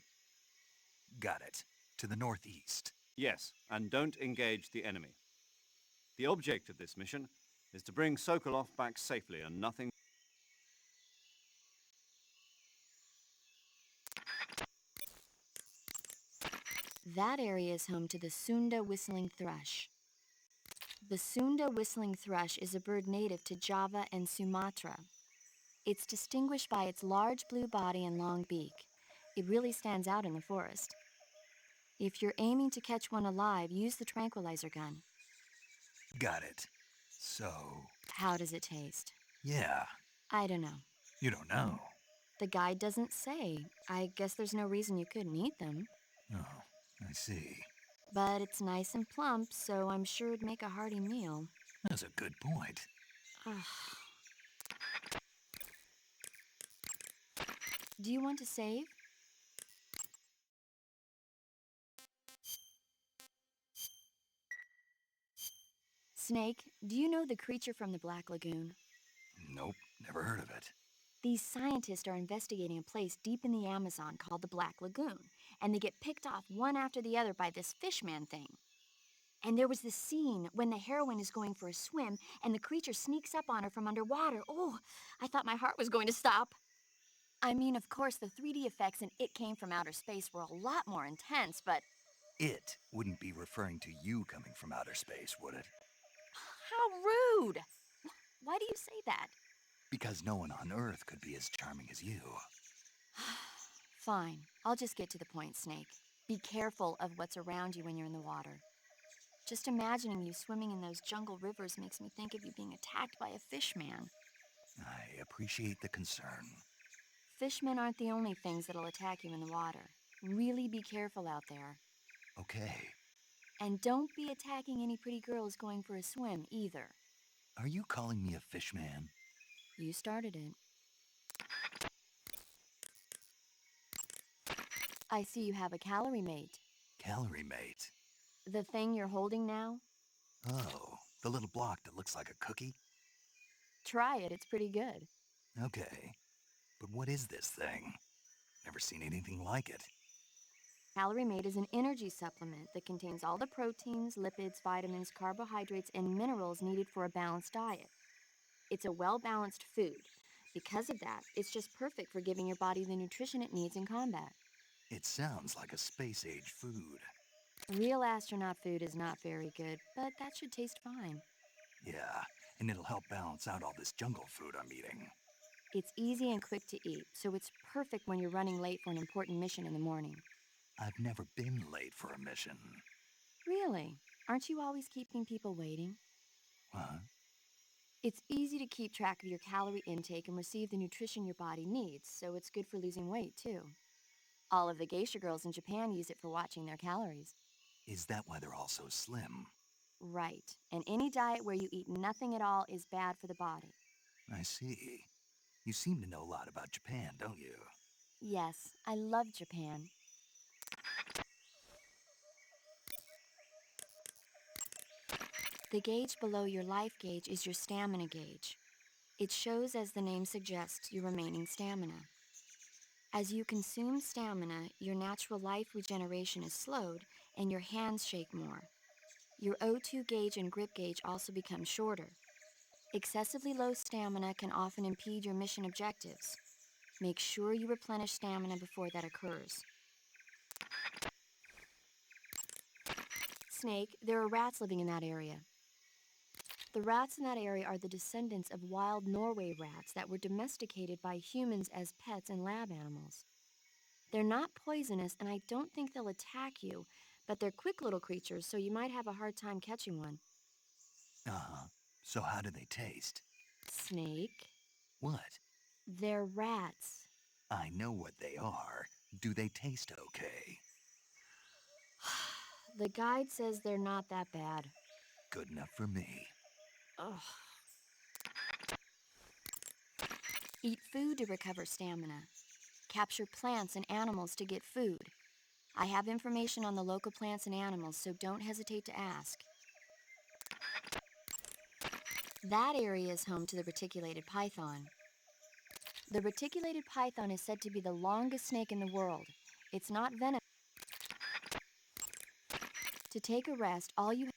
Got it. To the northeast. Yes, and don't engage the enemy. The object of this mission is to bring Sokolov back safely and nothing. That area is home to the Sunda whistling thrush. The Sunda whistling thrush is a bird native to Java and Sumatra. It's distinguished by its large blue body and long beak. It really stands out in the forest. If you're aiming to catch one alive, use the tranquilizer gun. Got it. So, How does it taste? yeah, I don't know. you don't know. The guide doesn't say. I guess there's no reason you couldn't eat them. Oh, I see. But it's nice and plump, so I'm sure it'd make a hearty meal. That's a good point. Do you want to save? Snake, do you know the creature from the Black Lagoon? Nope, never heard of it. These scientists are investigating a place deep in the Amazon called the Black Lagoon, and they get picked off one after the other by this fishman thing. And there was this scene when the heroine is going for a swim and the creature sneaks up on her from underwater. Oh, I thought my heart was going to stop. I mean, of course, the 3D effects in It Came from Outer Space were a lot more intense, but It wouldn't be referring to you coming from outer space, would it? how rude! Why do you say that? Because no one on Earth could be as charming as you. Fine, I'll just get to the point, Snake. Be careful of what's around you when you're in the water. Just imagining you swimming in those jungle rivers makes me think of you being attacked by a fishman. I appreciate the concern. Fishmen aren't the only things that'll attack you in the water. Really be careful out there. Okay. And don't be attacking any pretty girls going for a swim, either. Are you calling me a fish man? You started it. I see you have a calorie mate. Calorie mate. The thing you're holding now? Oh, the little block that looks like a cookie? Try it, it's pretty good. Okay. But what is this thing? Never seen anything like it. Calorie Mate is an energy supplement that contains all the proteins, lipids, vitamins, carbohydrates, and minerals needed for a balanced diet. It's a well-balanced food. Because of that, it's just perfect for giving your body the nutrition it needs in combat. It sounds like a space-age food. Real astronaut food is not very good, but that should taste fine. Yeah, and it'll help balance out all this jungle food I'm eating. It's easy and quick to eat, so it's perfect when you're running late for an important mission in the morning. I've never been late for a mission. Really? Aren't you always keeping people waiting? Huh? It's easy to keep track of your calorie intake and receive the nutrition your body needs, so it's good for losing weight, too. All of the geisha girls in Japan use it for watching their calories. Is that why they're all so slim? Right. And any diet where you eat nothing at all is bad for the body. I see. You seem to know a lot about Japan, don't you? Yes, I love Japan. The gauge below your life gauge is your stamina gauge. It shows, as the name suggests, your remaining stamina. As you consume stamina, your natural life regeneration is slowed and your hands shake more. Your O2 gauge and grip gauge also become shorter. Excessively low stamina can often impede your mission objectives. Make sure you replenish stamina before that occurs. Snake, there are rats living in that area. The rats in that area are the descendants of wild Norway rats that were domesticated by humans as pets and lab animals. They're not poisonous, and I don't think they'll attack you, but they're quick little creatures, so you might have a hard time catching one. Uh-huh. So how do they taste? Snake, What? they're rats. I know what they are. Do they taste okay? The guide says they're not that bad. Good enough for me. Ugh. Eat food to recover stamina. Capture plants and animals to get food. I have information on the local plants and animals, so don't hesitate to ask. That area is home to the reticulated python. The reticulated python is said to be the longest snake in the world. It's not venomous. To take a rest, all you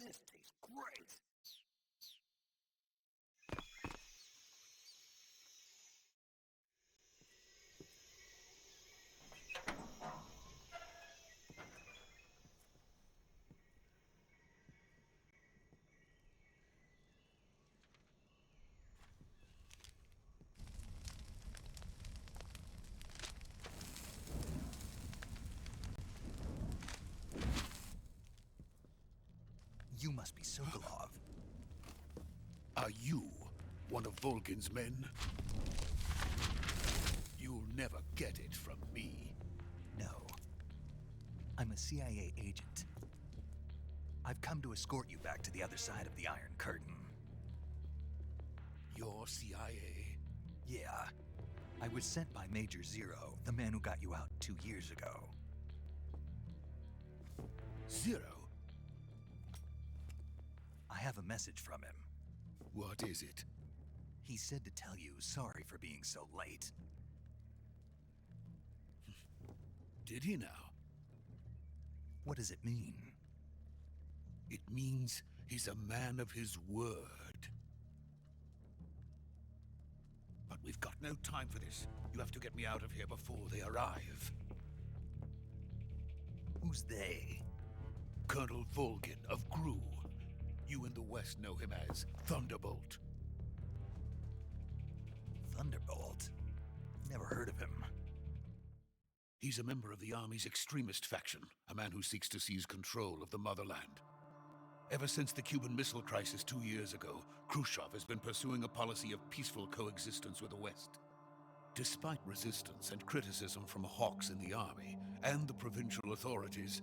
This tastes great. You must be Sokolov. Are you one of Volgin's men? You'll never get it from me. No. I'm a CIA agent. I've come to escort you back to the other side of the Iron Curtain. You're CIA? Yeah. I was sent by Major Zero, the man who got you out 2 years ago. Zero? I have a message from him. What is it? He said to tell you sorry for being so late. Did he now? What does it mean? It means he's a man of his word. But we've got no time for this. You have to get me out of here before they arrive. Who's they? Colonel Volgin of Gru. You in the West know him as Thunderbolt. Thunderbolt? Never heard of him. He's a member of the Army's extremist faction, a man who seeks to seize control of the motherland. Ever since the Cuban Missile Crisis 2 years ago, Khrushchev has been pursuing a policy of peaceful coexistence with the West. Despite resistance and criticism from hawks in the army and the provincial authorities,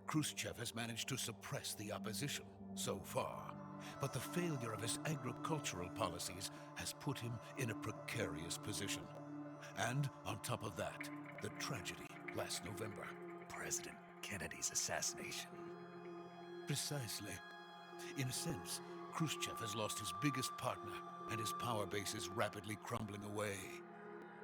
Khrushchev has managed to suppress the opposition so far. But the failure of his agricultural policies has put him in a precarious position. And on top of that, the tragedy last November. President Kennedy's assassination. Precisely. In a sense, Khrushchev has lost his biggest partner, and his power base is rapidly crumbling away.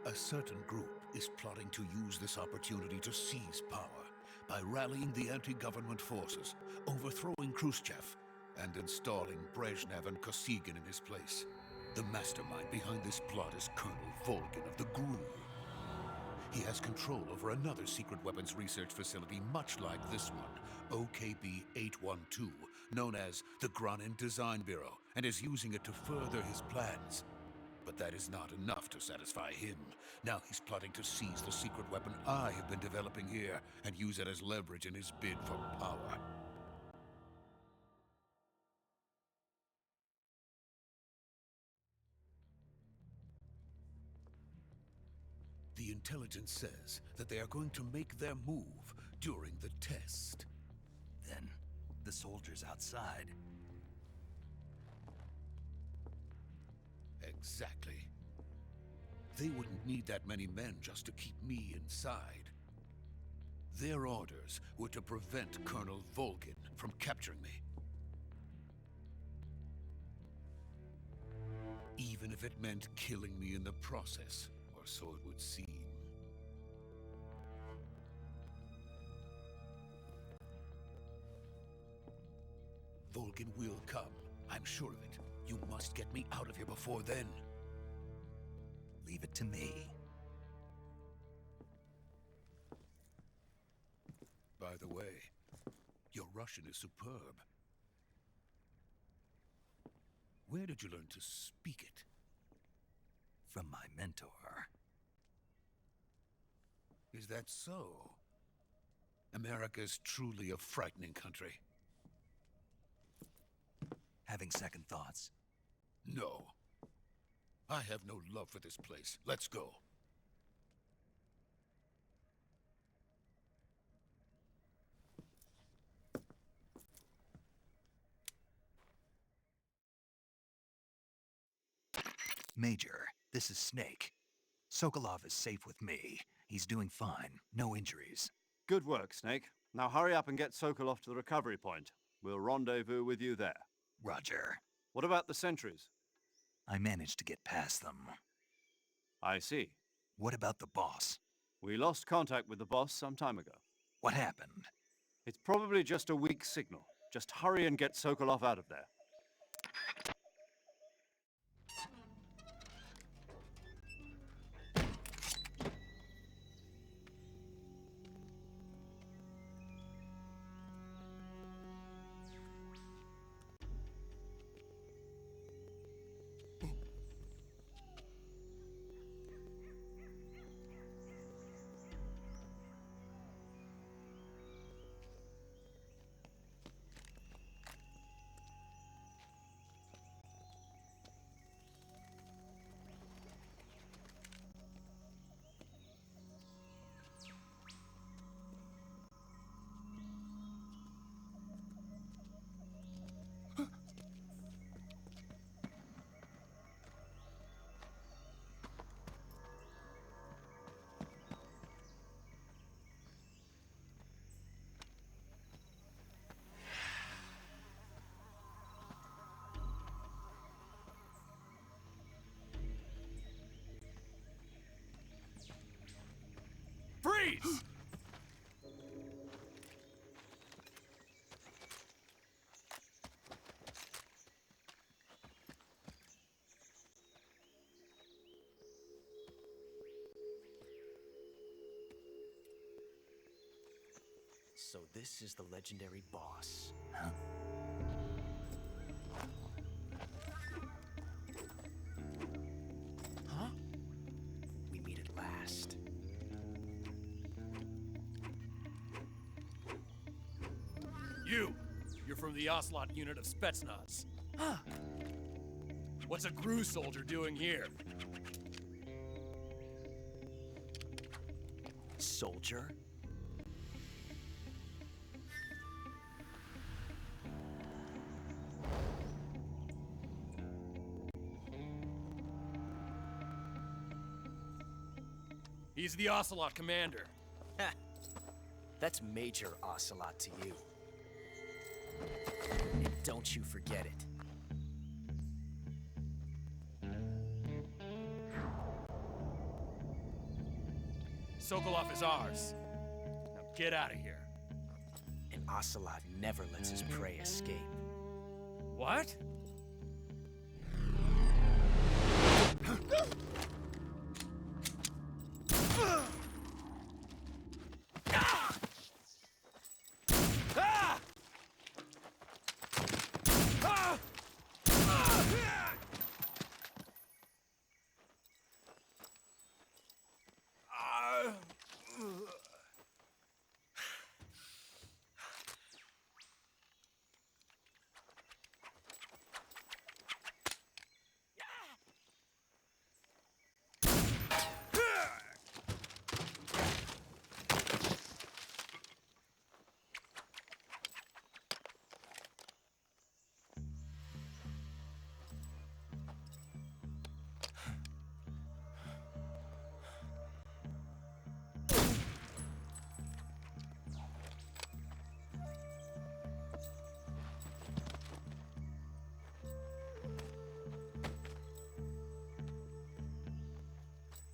A certain group is plotting to use this opportunity to seize power by rallying the anti-government forces, overthrowing Khrushchev, and installing Brezhnev and Kosygin in his place. The mastermind behind this plot is Colonel Volgin of the GRU. He has control over another secret weapons research facility much like this one, OKB-812, known as the Granin Design Bureau, and is using it to further his plans. But that is not enough to satisfy him. Now he's plotting to seize the secret weapon I have been developing here and use it as leverage in his bid for power. The intelligence says that they are going to make their move during the test. Then, the soldiers outside. Exactly. They wouldn't need that many men just to keep me inside. Their orders were to prevent Colonel Volgin from capturing me. Even if it meant killing me in the process, or so it would seem. Volgin will come. I'm sure of it. You must get me out of here before then. Leave it to me. By the way, your Russian is superb. Where did you learn to speak it? From my mentor. Is that so? America's truly a frightening country. Having second thoughts? No. I have no love for this place. Let's go. Major, this is Snake. Sokolov is safe with me. He's doing fine. No injuries. Good work, Snake. Now hurry up and get Sokolov to the recovery point. We'll rendezvous with you there. Roger. What about the sentries? I managed to get past them. I see. What about the boss? We lost contact with the boss some time ago. What happened? It's probably just a weak signal. Just hurry and get Sokolov out of there. Freeze! So this is the legendary boss. Huh? We meet at last. You're from the Ocelot unit of Spetsnaz. Huh. What's a GRU soldier doing here? Soldier? He's the Ocelot commander. Ha! That's Major Ocelot to you. And don't you forget it. Sokolov is ours. Now get out of here. And Ocelot never lets his prey escape. What?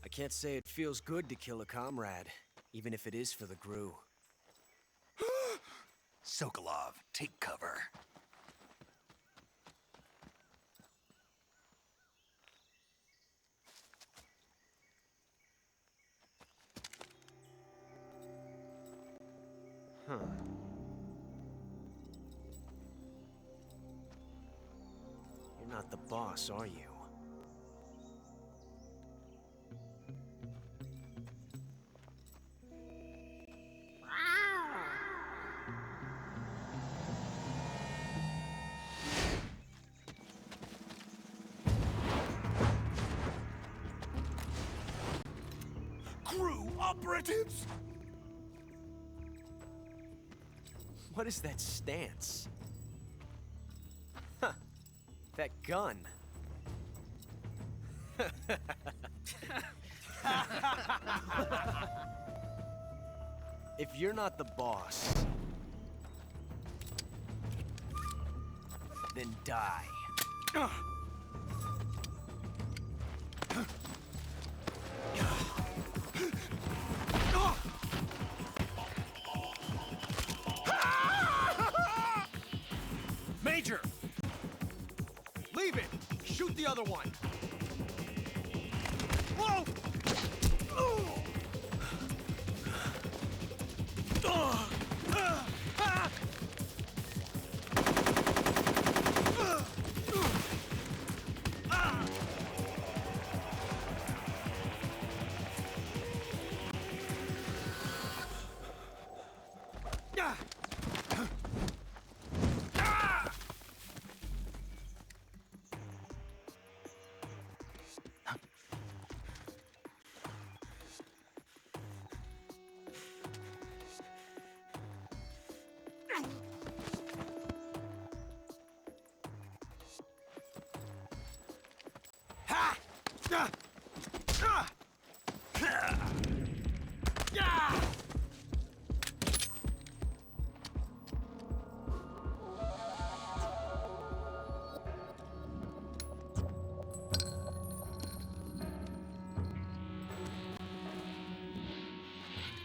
I can't say it feels good to kill a comrade, even if it is for the GRU. Sokolov, take cover. Huh. You're not the boss, are you? GRU operatives! What is that stance? Huh. That gun. If you're not the boss, then die. the other one! Whoa!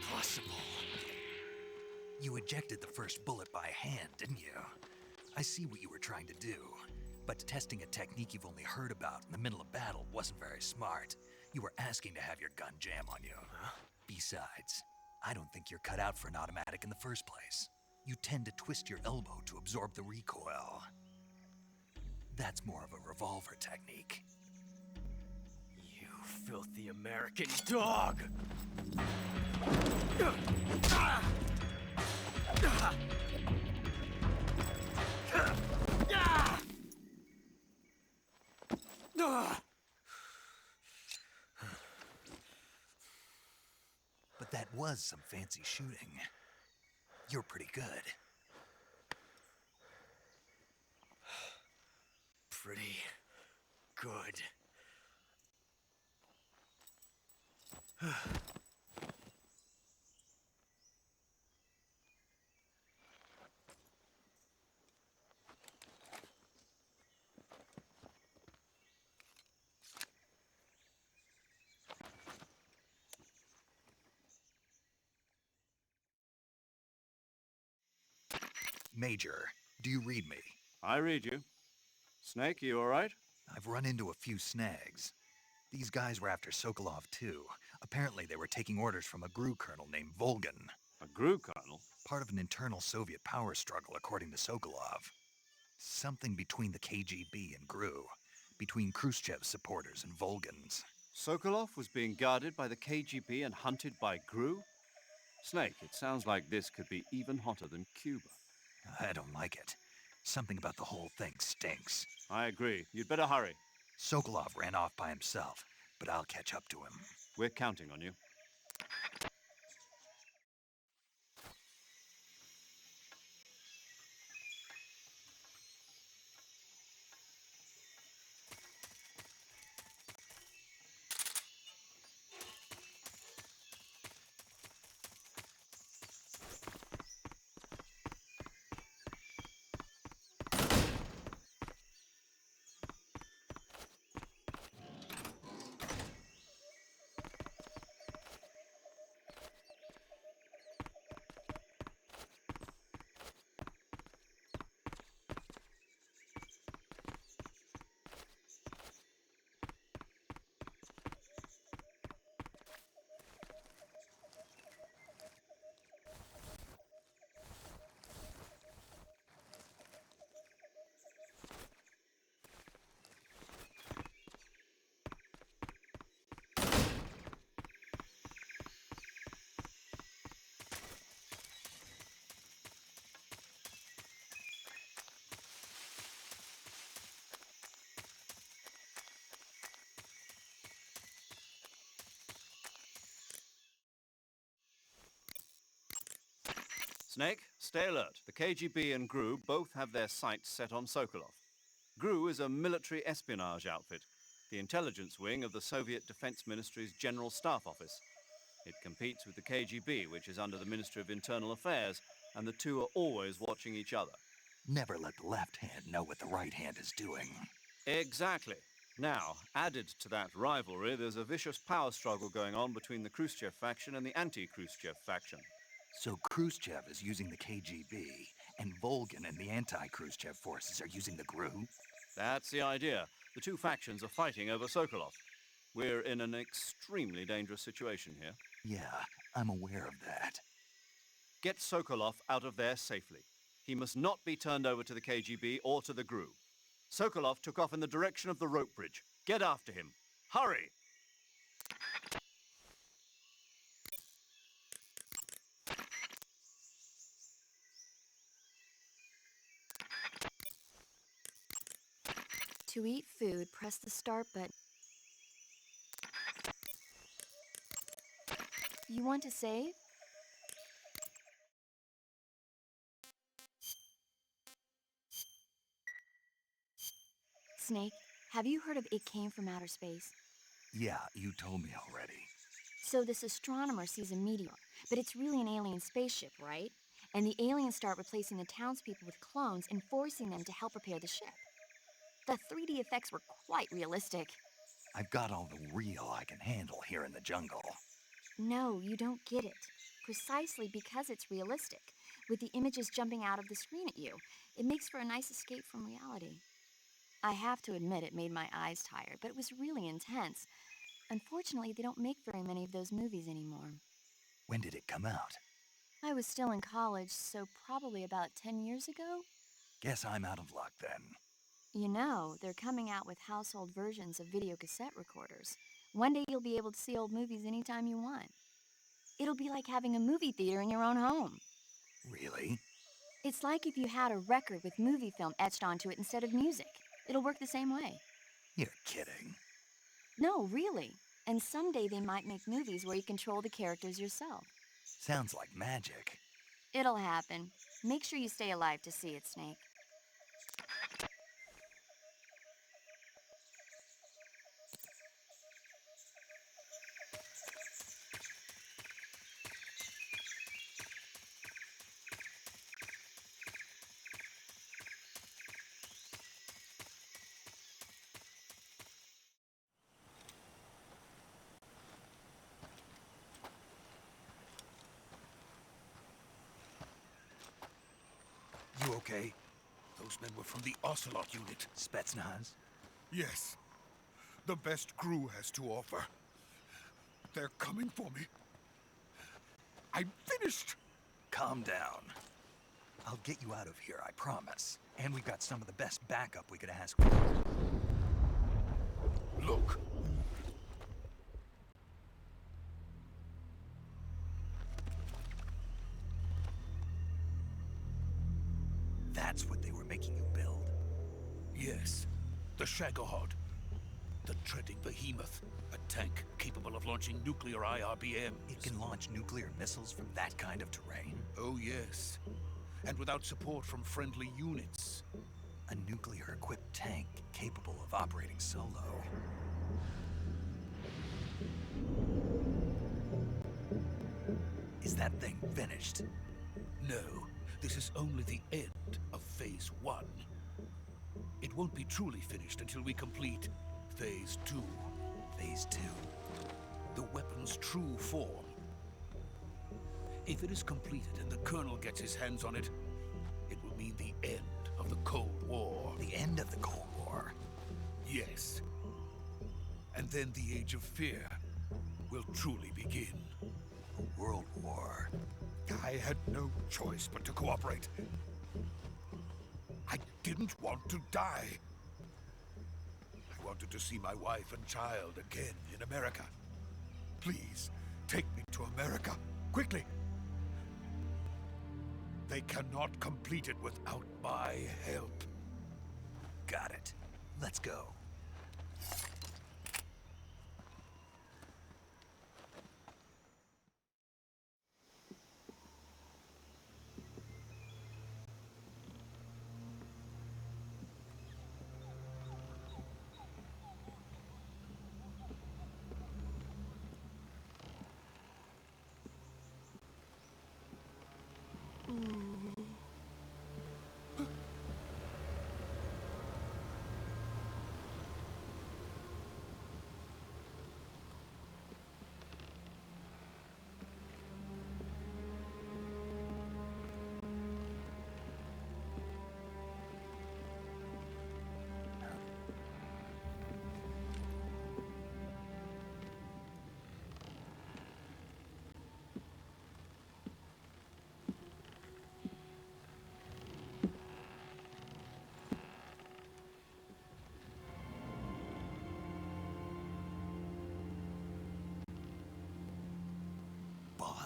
Impossible. You ejected the first bullet by hand, didn't you? I see what you were trying to do, but testing a technique you've only heard about in the middle of battle wasn't very smart. You were asking to have your gun jam on you. Besides, I don't think you're cut out for an automatic in the first place. You tend to twist your elbow to absorb the recoil. That's more of a revolver technique. You filthy American dog! But that was some fancy shooting. You're pretty good. Pretty good. Major, do you read me? I read you. Snake, you all right? I've run into a few snags. These guys were after Sokolov too. Apparently they were taking orders from a GRU colonel named Volgan. A GRU colonel? Part of an internal Soviet power struggle, according to Sokolov. Something between the KGB and GRU. Between Khrushchev's supporters and Volgan's. Sokolov was being guarded by the KGB and hunted by GRU? Snake, it sounds like this could be even hotter than Cuba. I don't like it. Something about the whole thing stinks. I agree. You'd better hurry. Sokolov ran off by himself, but I'll catch up to him. We're counting on you. Snake, stay alert. The KGB and GRU both have their sights set on Sokolov. GRU is a military espionage outfit, the intelligence wing of the Soviet Defense Ministry's General Staff Office. It competes with the KGB, which is under the Ministry of Internal Affairs, and the two are always watching each other. Never let the left hand know what the right hand is doing. Exactly. Now, added to that rivalry, there's a vicious power struggle going on between the Khrushchev faction and the anti-Khrushchev faction. So Khrushchev is using the KGB, and Volgan and the anti-Khrushchev forces are using the GRU? That's the idea. The The two factions are fighting over Sokolov. We're in an extremely dangerous situation here. Yeah, I'm aware of that. Get Sokolov out of there safely. He must not be turned over to the KGB or to the GRU. Sokolov took off in the direction of the rope bridge. Get after him. Hurry! To eat food, press the start button. You want to save? Snake, have you heard of It Came from Outer Space? Yeah, you told me already. So this astronomer sees a meteor, but it's really an alien spaceship, right? And the aliens start replacing the townspeople with clones and forcing them to help repair the ship. The 3D effects were quite realistic. I've got all the real I can handle here in the jungle. No, you don't get it. Precisely because it's realistic, with the images jumping out of the screen at you, it makes for a nice escape from reality. I have to admit it made my eyes tired, but it was really intense. Unfortunately, they don't make very many of those movies anymore. When did it come out? I was still in college, so probably about 10 years ago. Guess I'm out of luck then. You know, they're coming out with household versions of video cassette recorders. One day you'll be able to see old movies anytime you want. It'll be like having a movie theater in your own home. Really? It's like if you had a record with movie film etched onto it instead of music. It'll work the same way. You're kidding. No, really. And someday they might make movies where you control the characters yourself. Sounds like magic. It'll happen. Make sure you stay alive to see it, Snake. You okay? Those men were from the Ocelot unit. Spetsnaz? Yes. The best GRU has to offer. They're coming for me. I'm finished! Calm down. I'll get you out of here, I promise. And we've got some of the best backup we could ask for. Look. That's what they were making you build? Yes. The Shagohod. The treading behemoth. A tank capable of launching nuclear IRBMs. It can launch nuclear missiles from that kind of terrain? Oh, yes. And without support from friendly units. A nuclear-equipped tank capable of operating solo. Is that thing finished? No, this is only the end of Phase 1. It won't be truly finished until we complete Phase 2. Phase 2? The weapon's true form. If it is completed and the Colonel gets his hands on it, it will mean the end of the Cold War. The end of the Cold War? Yes. And then the Age of Fear will truly begin. A world war? I had no choice but to cooperate. I didn't want to die. I wanted to see my wife and child again in America. Please, take me to America, quickly. They cannot complete it without my help. Got it. Let's go.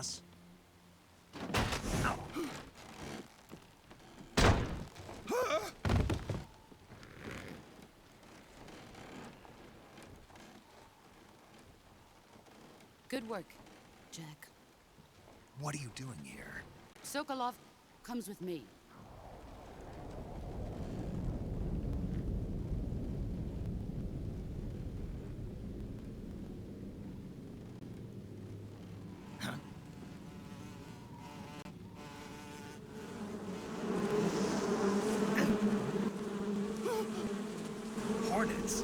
boss. Good work, Jack. What are you doing here? Sokolov comes with me. Hornets.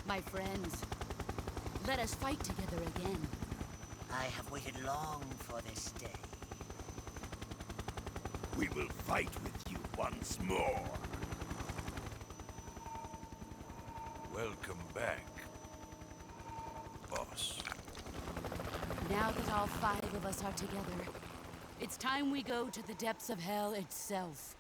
My friends, let us fight together again. I have waited long for this day. We will fight with you once more. Welcome back, boss. Now that all 5 of us are together, it's time we go to the depths of hell itself.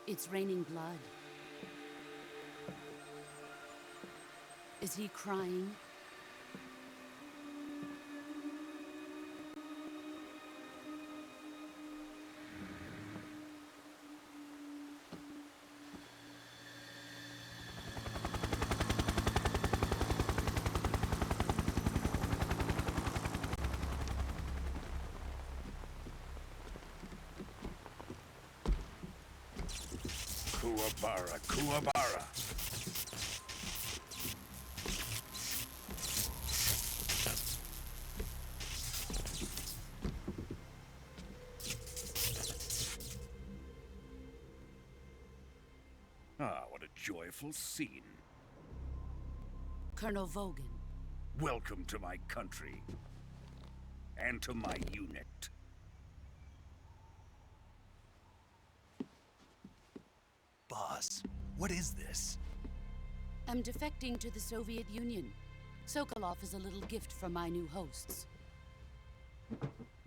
It's raining blood. Is he crying? Kuwabara, Kuwabara. Ah, what a joyful scene. Colonel Vogan. Welcome to my country. And to my unit. Boss, what is this? I'm defecting to the Soviet Union. Sokolov is a little gift from my new hosts.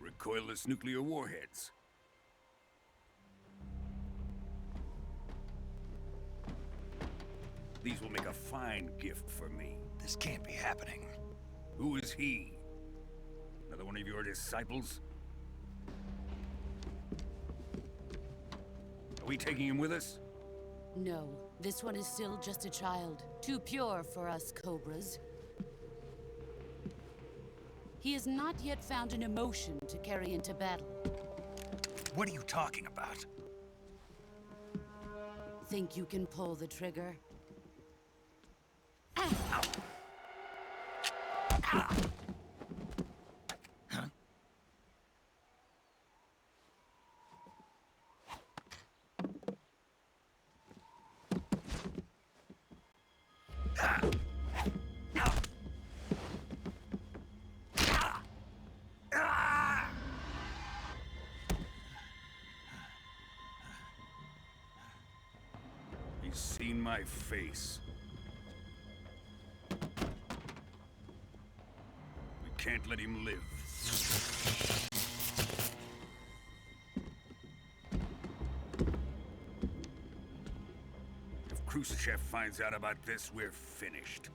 Recoilless nuclear warheads. These will make a fine gift for me. This can't be happening. Who is he? Another one of your disciples? Are we taking him with us? No, this one is still just a child. Too pure for us Cobras. He has not yet found an emotion to carry into battle. What are you talking about? Think you can pull the trigger? He's seen my face. We can't let him live. If Khrushchev finds out about this, we're finished.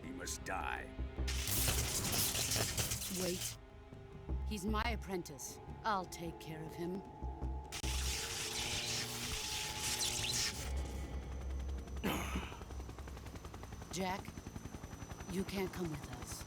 He must die. Wait. He's my apprentice. I'll take care of him. Jack, you can't come with us.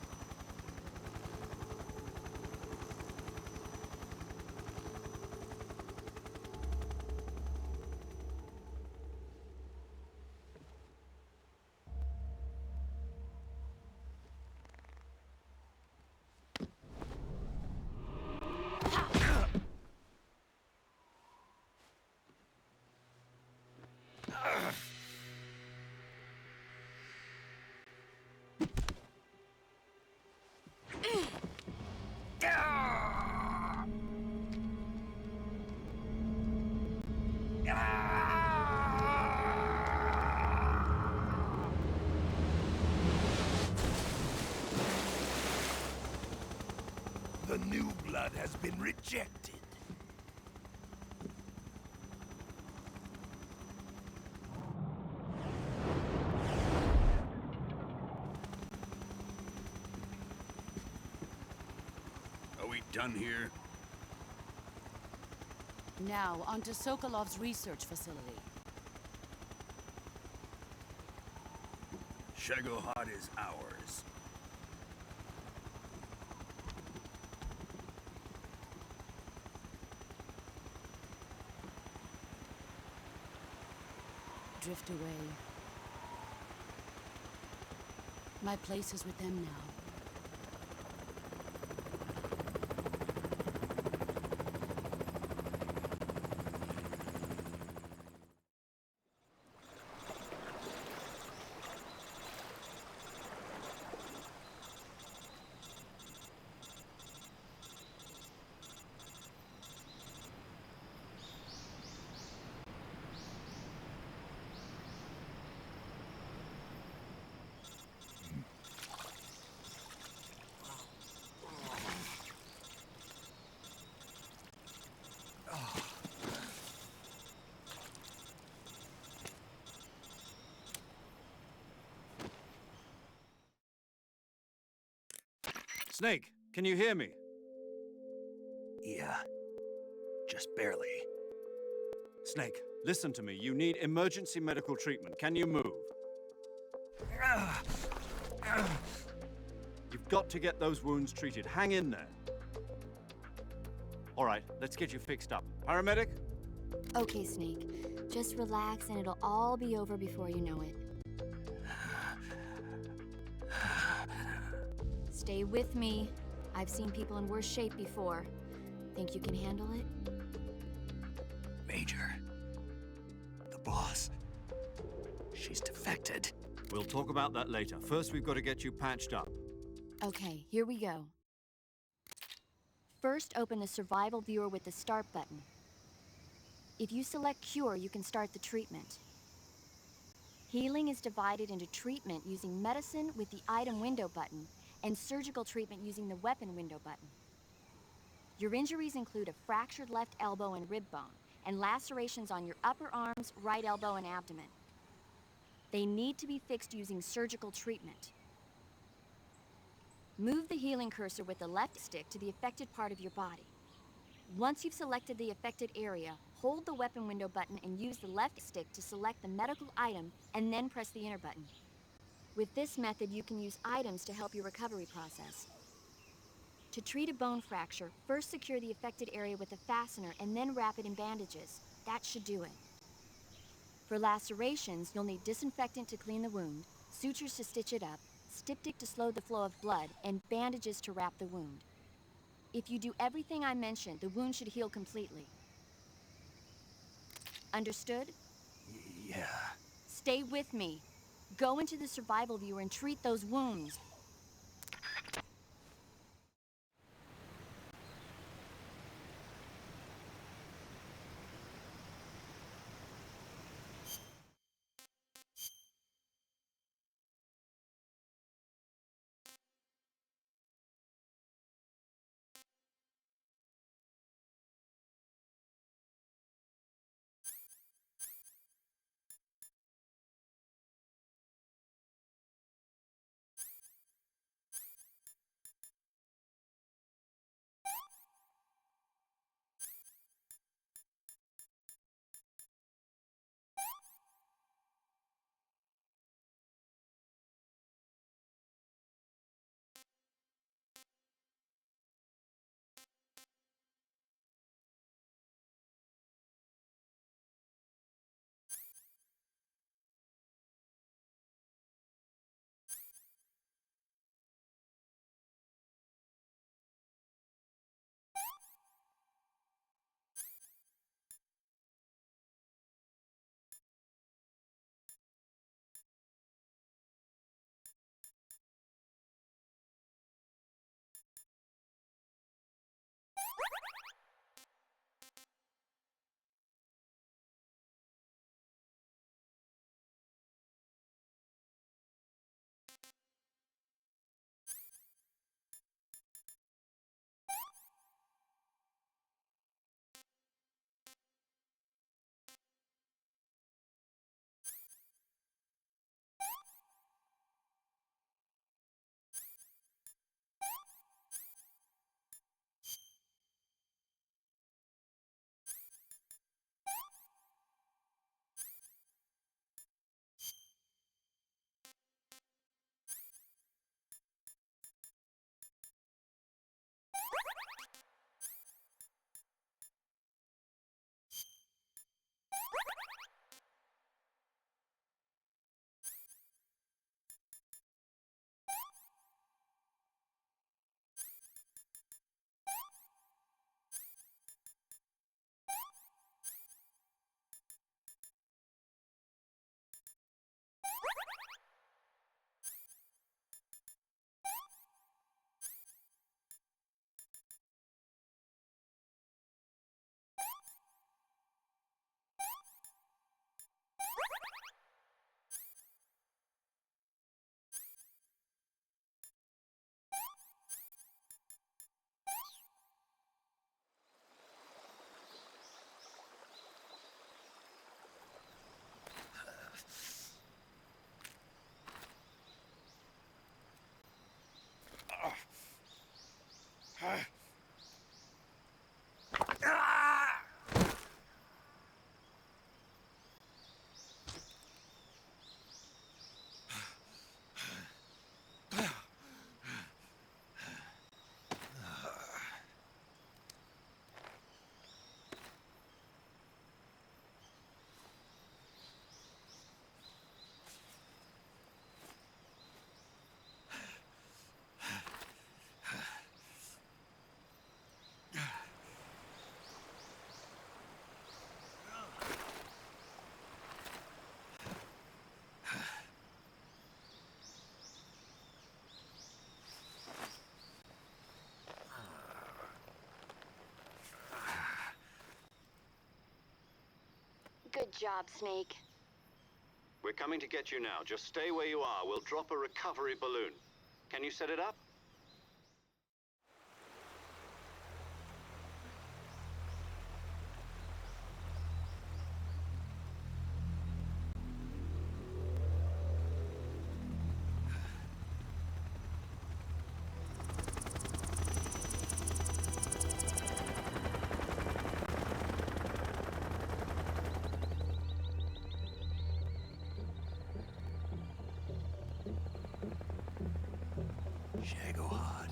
blood has been rejected. Are we done here? Now, on to Sokolov's research facility. Shagohod is ours. Drift away. My place is with them now. Snake, can you hear me? Yeah. Just barely. Snake, listen to me. You need emergency medical treatment. Can you move? You've got to get those wounds treated. Hang in there. All right, let's get you fixed up. Paramedic? Okay, Snake. Just relax and it'll all be over before you know it. Stay with me. I've seen people in worse shape before. Think you can handle it? Major. The boss. She's defected. We'll talk about that later. First, we've got to get you patched up. Okay, here we go. First, open the survival viewer with the start button. If you select cure, you can start the treatment. Healing is divided into treatment using medicine with the item window button and surgical treatment using the weapon window button. Your injuries include a fractured left elbow and rib bone, and lacerations on your upper arms, right elbow, and abdomen. They need to be fixed using surgical treatment. Move the healing cursor with the left stick to the affected part of your body. Once you've selected the affected area, hold the weapon window button and use the left stick to select the medical item, and then press the enter button. With this method, you can use items to help your recovery process. To treat a bone fracture, first secure the affected area with a fastener and then wrap it in bandages. That should do it. For lacerations, you'll need disinfectant to clean the wound, sutures to stitch it up, styptic to slow the flow of blood, and bandages to wrap the wound. If you do everything I mentioned, the wound should heal completely. Understood? Yeah. Stay with me. Go into the survival viewer and treat those wounds. job, Snake. We're coming to get you now. Just stay where you are. We'll drop a recovery balloon. Can you set it up? Shagohod.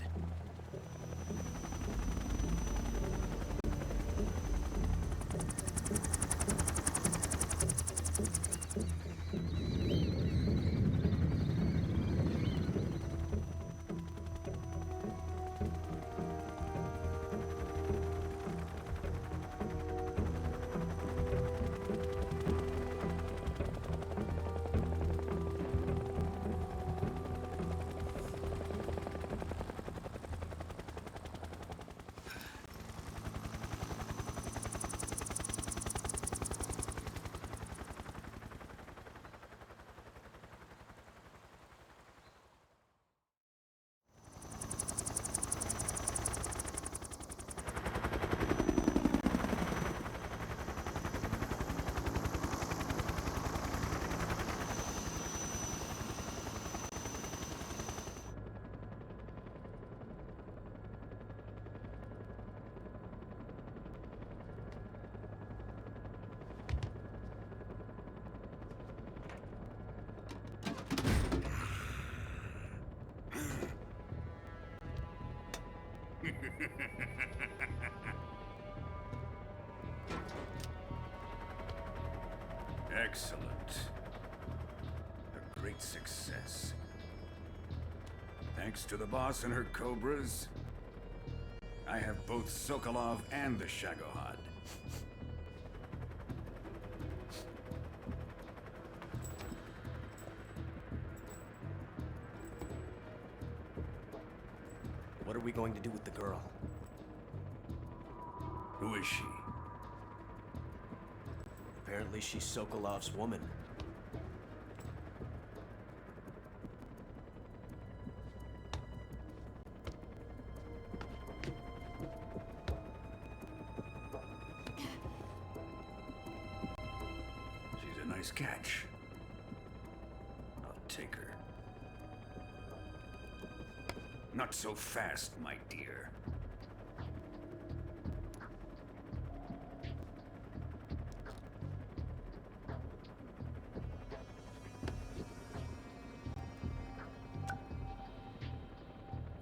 Excellent. A great success. Thanks to the boss and her cobras, I have both Sokolov and the Shagohod. What are we going to do with the girl? Who is she? Apparently she's Sokolov's woman. She's a nice catch. I'll take her. Not so fast, my dear.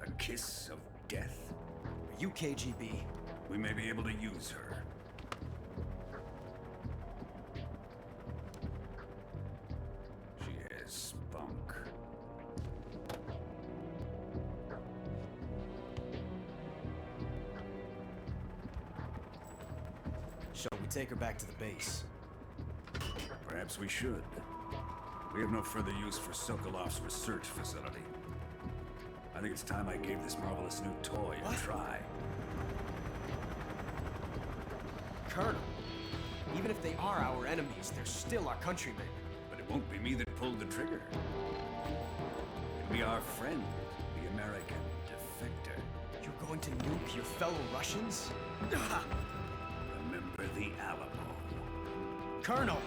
A kiss of death? Are you KGB? We may be able to use her. She has spunk. Shall we take her back to the base? Perhaps we should. We have no further use for Sokolov's research facility. I think it's time I gave this marvelous new toy a try. Colonel, even if they are our enemies, they're still our countrymen. But it won't be me that pulled the trigger. It'll be our friend, the American defector. You're going to nuke your fellow Russians? Remember the Alamo. Colonel!